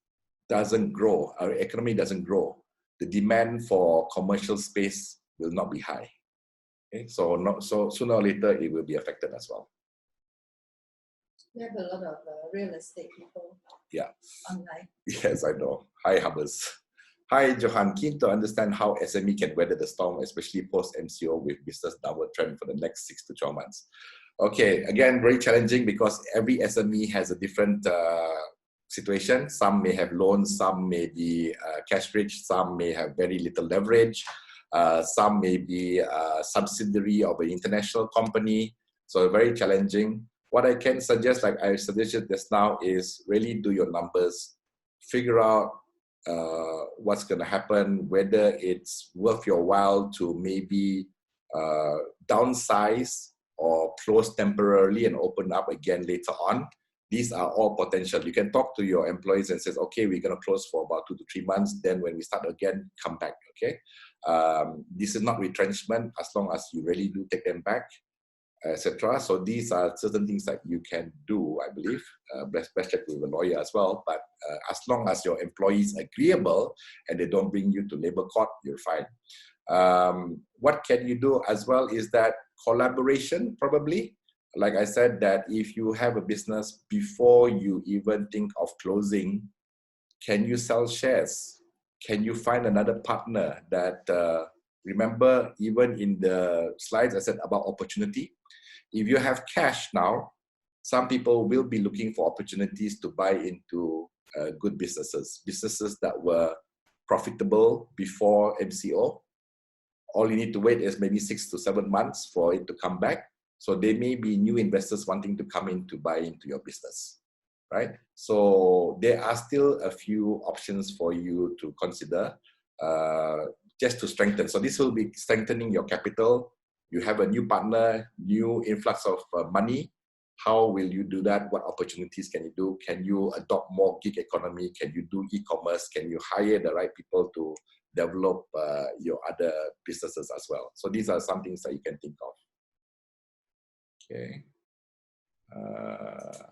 doesn't grow, our economy doesn't grow, the demand for commercial space will not be high. Okay? So sooner or later, it will be affected as well. We have a lot of real estate people online. Yes, I know. Hi, Hubbers. Hi, Johan. Keen to understand how SME can weather the storm, especially post-MCO with business downward trend for the next 6 to 12 months. Okay, again, very challenging because every SME has a different situation. Some may have loans, some may be cash rich, some may have very little leverage, some may be a subsidiary of an international company. So very challenging. What I can suggest, like I suggested just now, is really do your numbers, figure out what's going to happen, whether it's worth your while to maybe downsize or close temporarily and open up again later on. These are all potential. You can talk to your employees and say, okay, we're going to close for about 2 to 3 months. Then when we start again, come back, okay? This is not retrenchment as long as you really do take them back, etc. So these are certain things that you can do, I believe. Best check with a lawyer as well. But as long as your employees are agreeable and they don't bring you to labor court, you're fine. What can you do as well is that collaboration, probably. Like I said, that if you have a business, before you even think of closing, can you sell shares? Can you find another partner that, remember, even in the slides I said about opportunity, if you have cash now, some people will be looking for opportunities to buy into good businesses that were profitable before MCO. All you need to wait is maybe 6 to 7 months for it to come back. So there may be new investors wanting to come in to buy into your business, right? So there are still a few options for you to consider just to strengthen. So this will be strengthening your capital. You have a new partner, new influx of money. How will you do that? What opportunities can you do? Can you adopt more gig economy? Can you do e-commerce? Can you hire the right people to develop your other businesses as well? So these are some things that you can think of. Okay.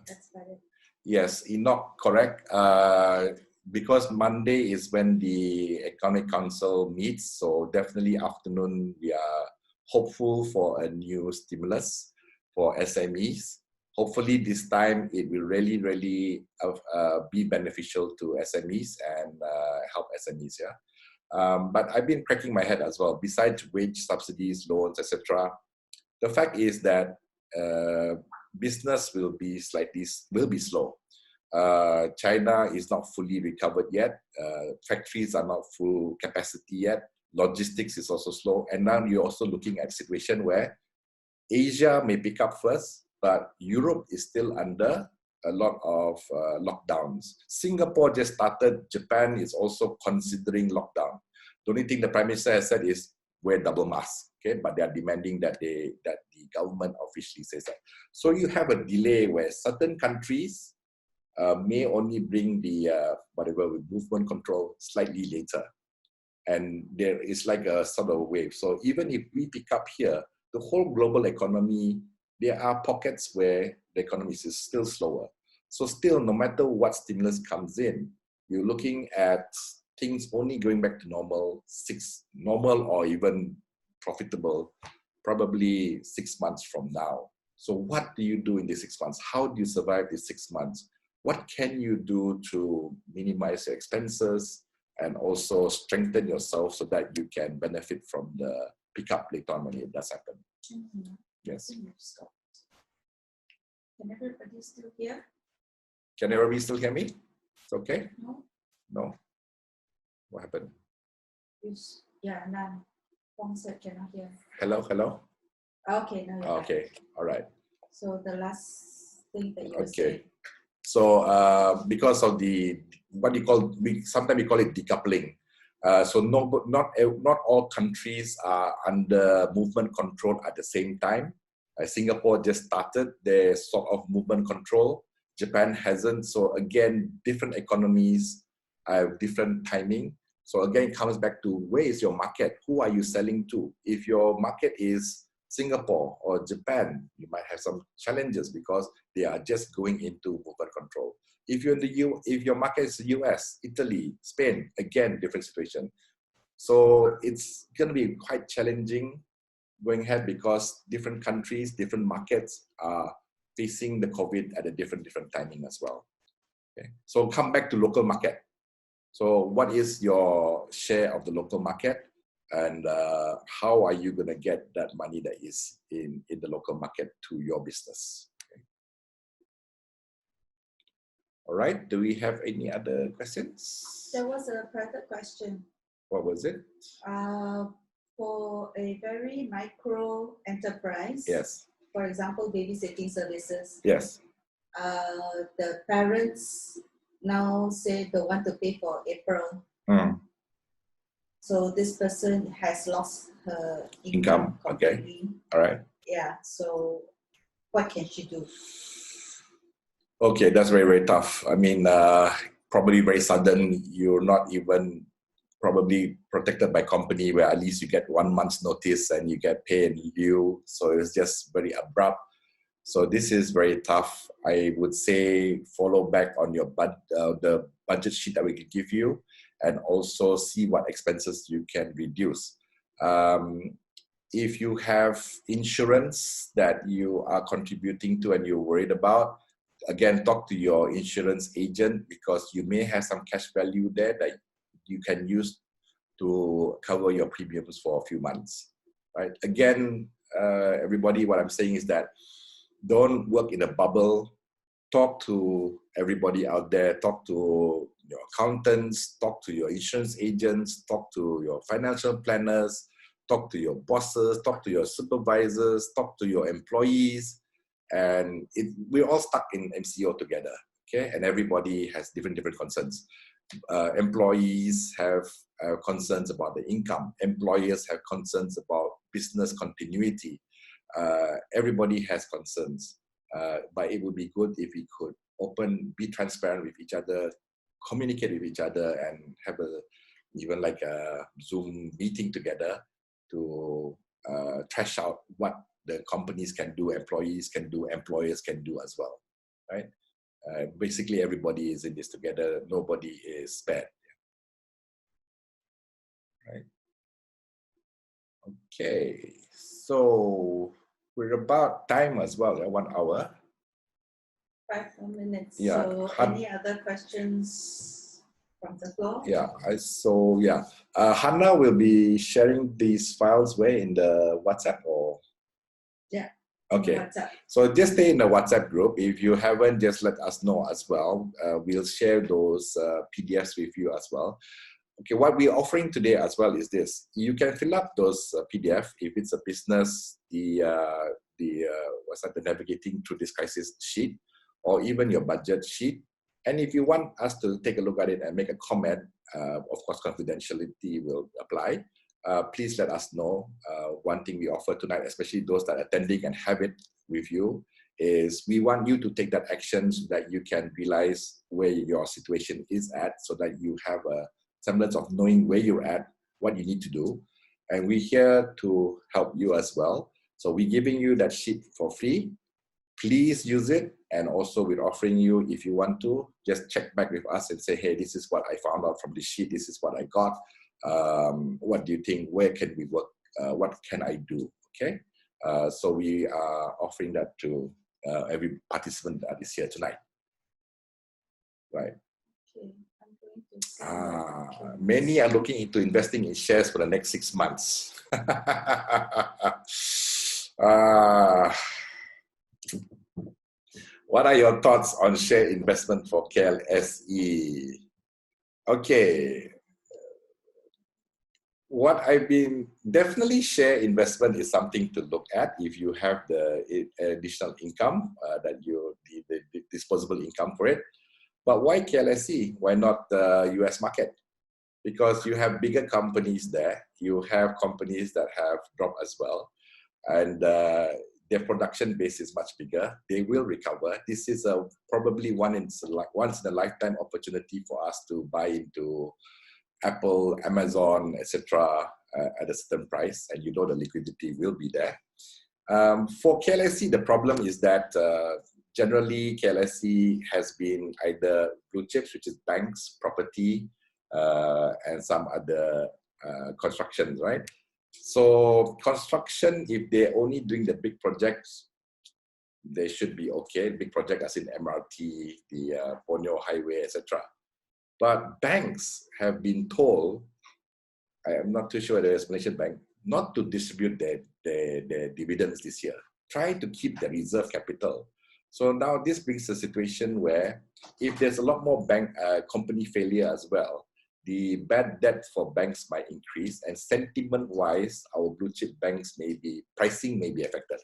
That's better. Yes, Enoch, correct. Because Monday is when the Economic Council meets, so definitely afternoon we are hopeful for a new stimulus for SMEs. Hopefully this time it will really be beneficial to SMEs and help SMEs. But I've been cracking my head as well. Besides wage subsidies, loans, etc., the fact is that business will be slow. China is not fully recovered yet. Factories are not full capacity yet. Logistics is also slow. And now you're also looking at a situation where Asia may pick up first, but Europe is still under a lot of lockdowns. Singapore just started. Japan is also considering lockdown. The only thing the Prime Minister has said is wear double mask. Okay, but they are demanding that the government officially says that. So you have a delay where certain countries may only bring the movement control slightly later, and there is like a sort of wave. So even if we pick up here, the whole global economy, there are pockets where the economy is still slower. So still, no matter what stimulus comes in, you're looking at things only going back to normal or even profitable, probably 6 months from now. So what do you do in these 6 months? How do you survive these 6 months? What can you do to minimize your expenses and also strengthen yourself so that you can benefit from the pickup later on when it does happen? Mm-hmm. Yes. Can everybody still hear? Can everybody still hear me? It's okay? No. No? What happened? Yeah, none. Wong said cannot hear. Hello? Okay, now you're Okay, back. all right. So the last thing that you were Okay. saying. So because of sometimes we call it decoupling. So not all countries are under movement control at the same time. Singapore just started their sort of movement control. Japan hasn't. So again, different economies have different timing. So again, it comes back to where is your market? Who are you selling to? If your market is Singapore or Japan, you might have some challenges because they are just going into movement control. If you're in the if your market is the US, Italy, Spain, again, different situation. So it's going to be quite challenging going ahead because different countries, different markets are facing the COVID at a different timing as well. Okay. So come back to local market. So what is your share of the local market, and how are you going to get that money that is in the local market to your business? Okay. All right. Do we have any other questions? There was a private question. What was it? For a very micro enterprise. Yes. For example, babysitting services. Yes. The parents now say they want to pay for April. So this person has lost her income completely. Okay. All right. Yeah. So what can she do? Okay, that's very, very tough. I mean, probably very sudden. You're not even probably protected by company where at least you get 1 month's notice and you get paid in lieu. So it's just very abrupt. So this is very tough. I would say follow back on your the budget sheet that we can give you, and also see what expenses you can reduce. If you have insurance that you are contributing to and you're worried about, again, talk to your insurance agent because you may have some cash value there that you can use to cover your premiums for a few months, right? Again, everybody, what I'm saying is that don't work in a bubble. Talk to everybody out there. Talk to your accountants, talk to your insurance agents, talk to your financial planners, talk to your bosses, talk to your supervisors, talk to your employees. And we're all stuck in MCO together, okay? And everybody has different concerns. Employees have concerns about the income. Employers have concerns about business continuity. Everybody has concerns. But it would be good if we could be transparent with each other, communicate with each other, and have even like a Zoom meeting together to trash out what the companies can do, employees can do, employers can do as well, right? Basically, everybody is in this together. Nobody is spared. Right? Okay, so we're about time as well, 1 hour. 5 more minutes. Yeah. So any other questions from the floor? Yeah, Hannah will be sharing these files where in the WhatsApp or? Yeah. Okay, WhatsApp. So just stay in the WhatsApp group. If you haven't, just let us know as well. We'll share those PDFs with you as well. Okay, what we're offering today as well is this. You can fill up those PDF if it's a business, the navigating through this crisis sheet, or even your budget sheet. And if you want us to take a look at it and make a comment, of course, confidentiality will apply. Please let us know. One thing we offer tonight, especially those that are attending and have it with you, is we want you to take that action so that you can realize where your situation is at, so that you have a semblance of knowing where you're at, what you need to do. And we're here to help you as well. So we're giving you that sheet for free. Please use it. And also we're offering you, if you want to, just check back with us and say, hey, this is what I found out from this sheet. This is what I got. What do you think? Where can we work? What can I do? Okay. So we are offering that to every participant that is here tonight. Right. Okay. I'm going to many are looking into investing in shares for the next 6 months. What are your thoughts on share investment for KLSE? Okay. What I've been, definitely share investment is something to look at if you have the additional income, that the disposable income for it. But why KLSE? Why not the US market? because you have bigger companies there. You have companies that have dropped as well, and their production base is much bigger. They will recover. This is probably once in a lifetime opportunity for us to buy into Apple, Amazon, etc. At a certain price, and you know the liquidity will be there. For KLSE, the problem is that generally KLSE has been either blue chips, which is banks, property, and some other constructions, right? So construction, if they're only doing the big projects, they should be okay. Big project as in MRT, the Borneo Highway, etc. But banks have been told, I am not too sure the explanation bank, not to distribute their dividends this year. Try to keep the reserve capital. So now this brings a situation where if there's a lot more bank company failure as well, the bad debt for banks might increase, and sentiment-wise, our blue chip banks pricing may be affected.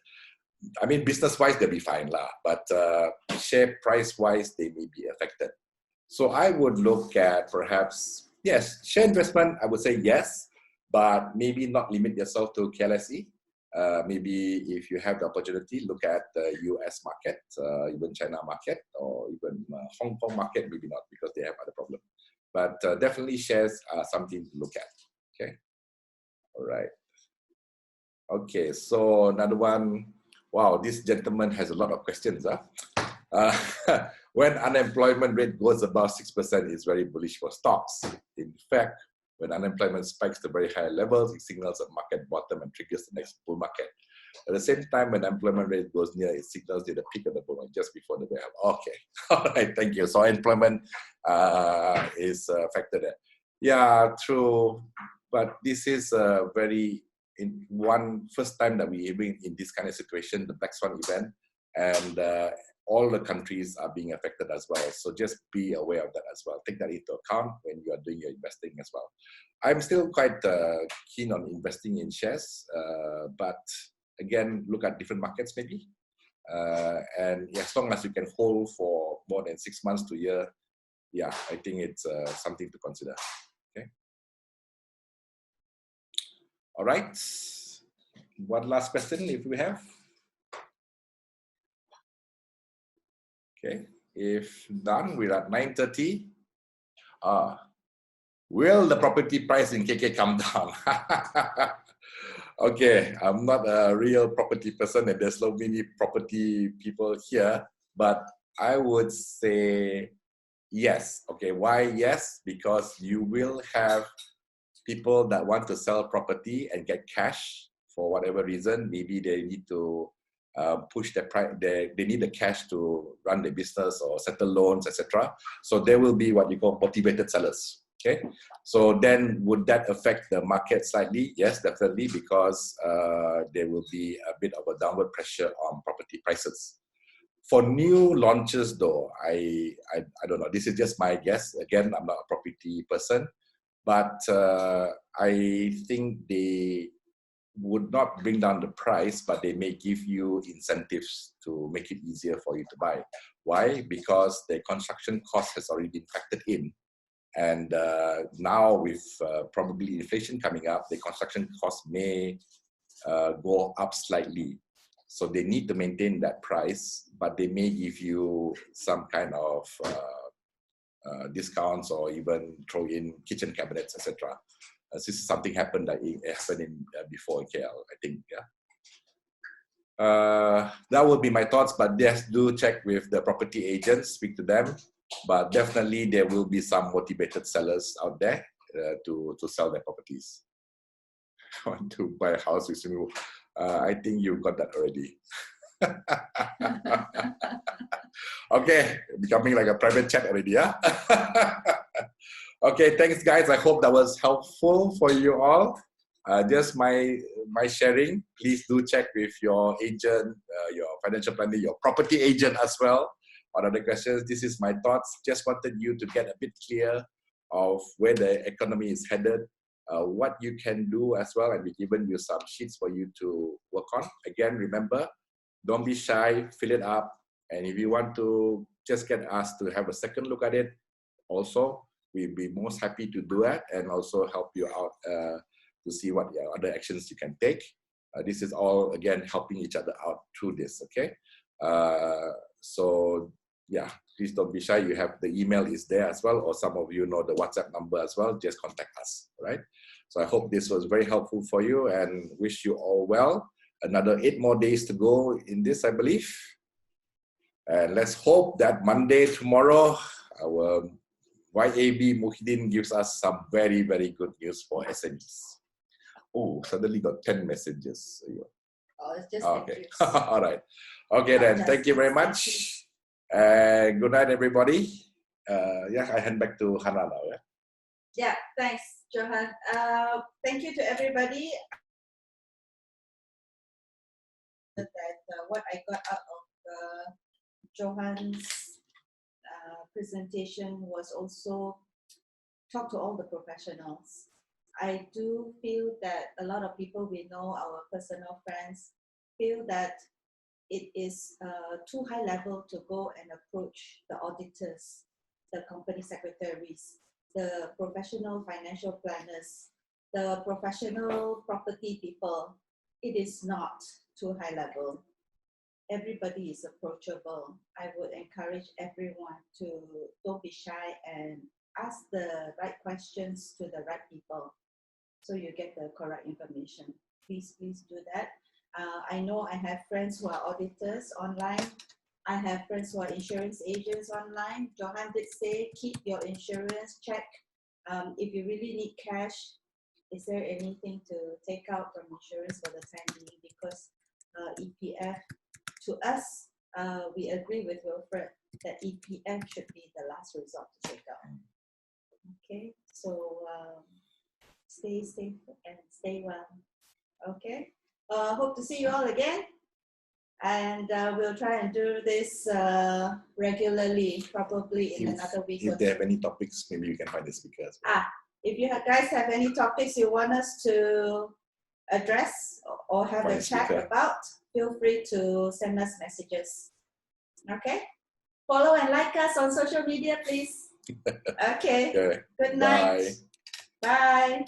I mean, business-wise, they'll be fine lah, but share price-wise, they may be affected. So I would look at perhaps, yes, share investment, I would say yes, but maybe not limit yourself to KLSE. Maybe if you have the opportunity, look at the US market, even China market, or even Hong Kong market, maybe not, because they have other problems. But definitely shares are something to look at, okay? All right. Okay, so another one. Wow, this gentleman has a lot of questions. When unemployment rate goes above 6%, it's very bullish for stocks. In fact, when unemployment spikes to very high levels, it signals a market bottom and triggers the next bull market. At the same time, when unemployment rate goes near, it signals the peak of the bull market just before the bear. Okay, all right, thank you. So employment is affected there. Yeah, true. But this is a very first time that we're in this kind of situation, the Black Swan event, and all the countries are being affected as well. So just be aware of that as well. Take that into account when you are doing your investing as well. I'm still quite keen on investing in shares, but again, look at different markets maybe. And as long as you can hold for more than 6 months to a year, yeah, I think it's something to consider. Okay. All right. One last question if we have. Okay, if done, we're at 9:30. Will the property price in KK come down? Okay, I'm not a real property person and there's so many property people here, but I would say yes. Okay, why yes? Because you will have people that want to sell property and get cash for whatever reason. Maybe they need to push their price, they need the cash to run their business or settle loans, etc. So there will be what you call motivated sellers. Okay, so then would that affect the market slightly? Yes, definitely, because there will be a bit of a downward pressure on property prices. For new launches though, I don't know, this is just my guess. Again, I'm not a property person, but I think they would not bring down the price, but they may give you incentives to make it easier for you to buy. Why? Because the construction cost has already been factored in. And now with probably inflation coming up, the construction cost may go up slightly. So they need to maintain that price, but they may give you some kind of discounts or even throw in kitchen cabinets, etc. This is something happened that happened in before in KL, I think. Yeah. That would be my thoughts, but yes, do check with the property agents, speak to them. But definitely there will be some motivated sellers out there to sell their properties. I want to buy a house with swimming pool. I think you got that already. Okay, becoming like a private chat already, yeah? Okay, thanks guys. I hope that was helpful for you all. Just my sharing. Please do check with your agent, your financial planner, your property agent as well. On other questions, this is my thoughts. Just wanted you to get a bit clear of where the economy is headed, what you can do as well, and we've given you some sheets for you to work on. Again, remember, don't be shy, fill it up. And if you want to just get us to have a second look at it, also, we'd be most happy to do that and also help you out to see what other actions you can take. This is all, again, helping each other out through this, okay? So, yeah, please don't be shy. You have the email is there as well, or some of you know the WhatsApp number as well. Just contact us, right? So I hope this was very helpful for you and wish you all well. Another 8 more days to go in this, I believe. And let's hope that Monday, tomorrow, our YAB Muhyiddin gives us some very, very good news for SMEs. Oh, suddenly got 10 messages. Oh, it's just okay. All right. Okay, then. Thank you very much. And good night, everybody. Yeah, I hand back to Hannah now. Yeah, thanks, Johan. Thank you to everybody. That what I got out of Johan's presentation was also talk to all the professionals. I do feel that a lot of people we know, our personal friends, feel that it is too high level to go and approach the auditors, the company secretaries, the professional financial planners, the professional property people. It is not too high level. Everybody is approachable. I would encourage everyone to don't be shy and ask the right questions to the right people so you get the correct information. Please do that. I know I have friends who are auditors online. I have friends who are insurance agents online. Johan did say, keep your insurance, check. If you really need cash, is there anything to take out from insurance for the time being? Because EPF, to us, we agree with Wilfred that EPF should be the last resort to take out. Okay, so stay safe and stay well. Okay, hope to see you all again. And we'll try and do this regularly, probably in another week. If they have any topics, maybe you can find the speakers. If you guys have any topics you want us to address or have a chat about, feel free to send us messages. Okay? Follow and like us on social media, please. Okay. Good night. Bye. Bye.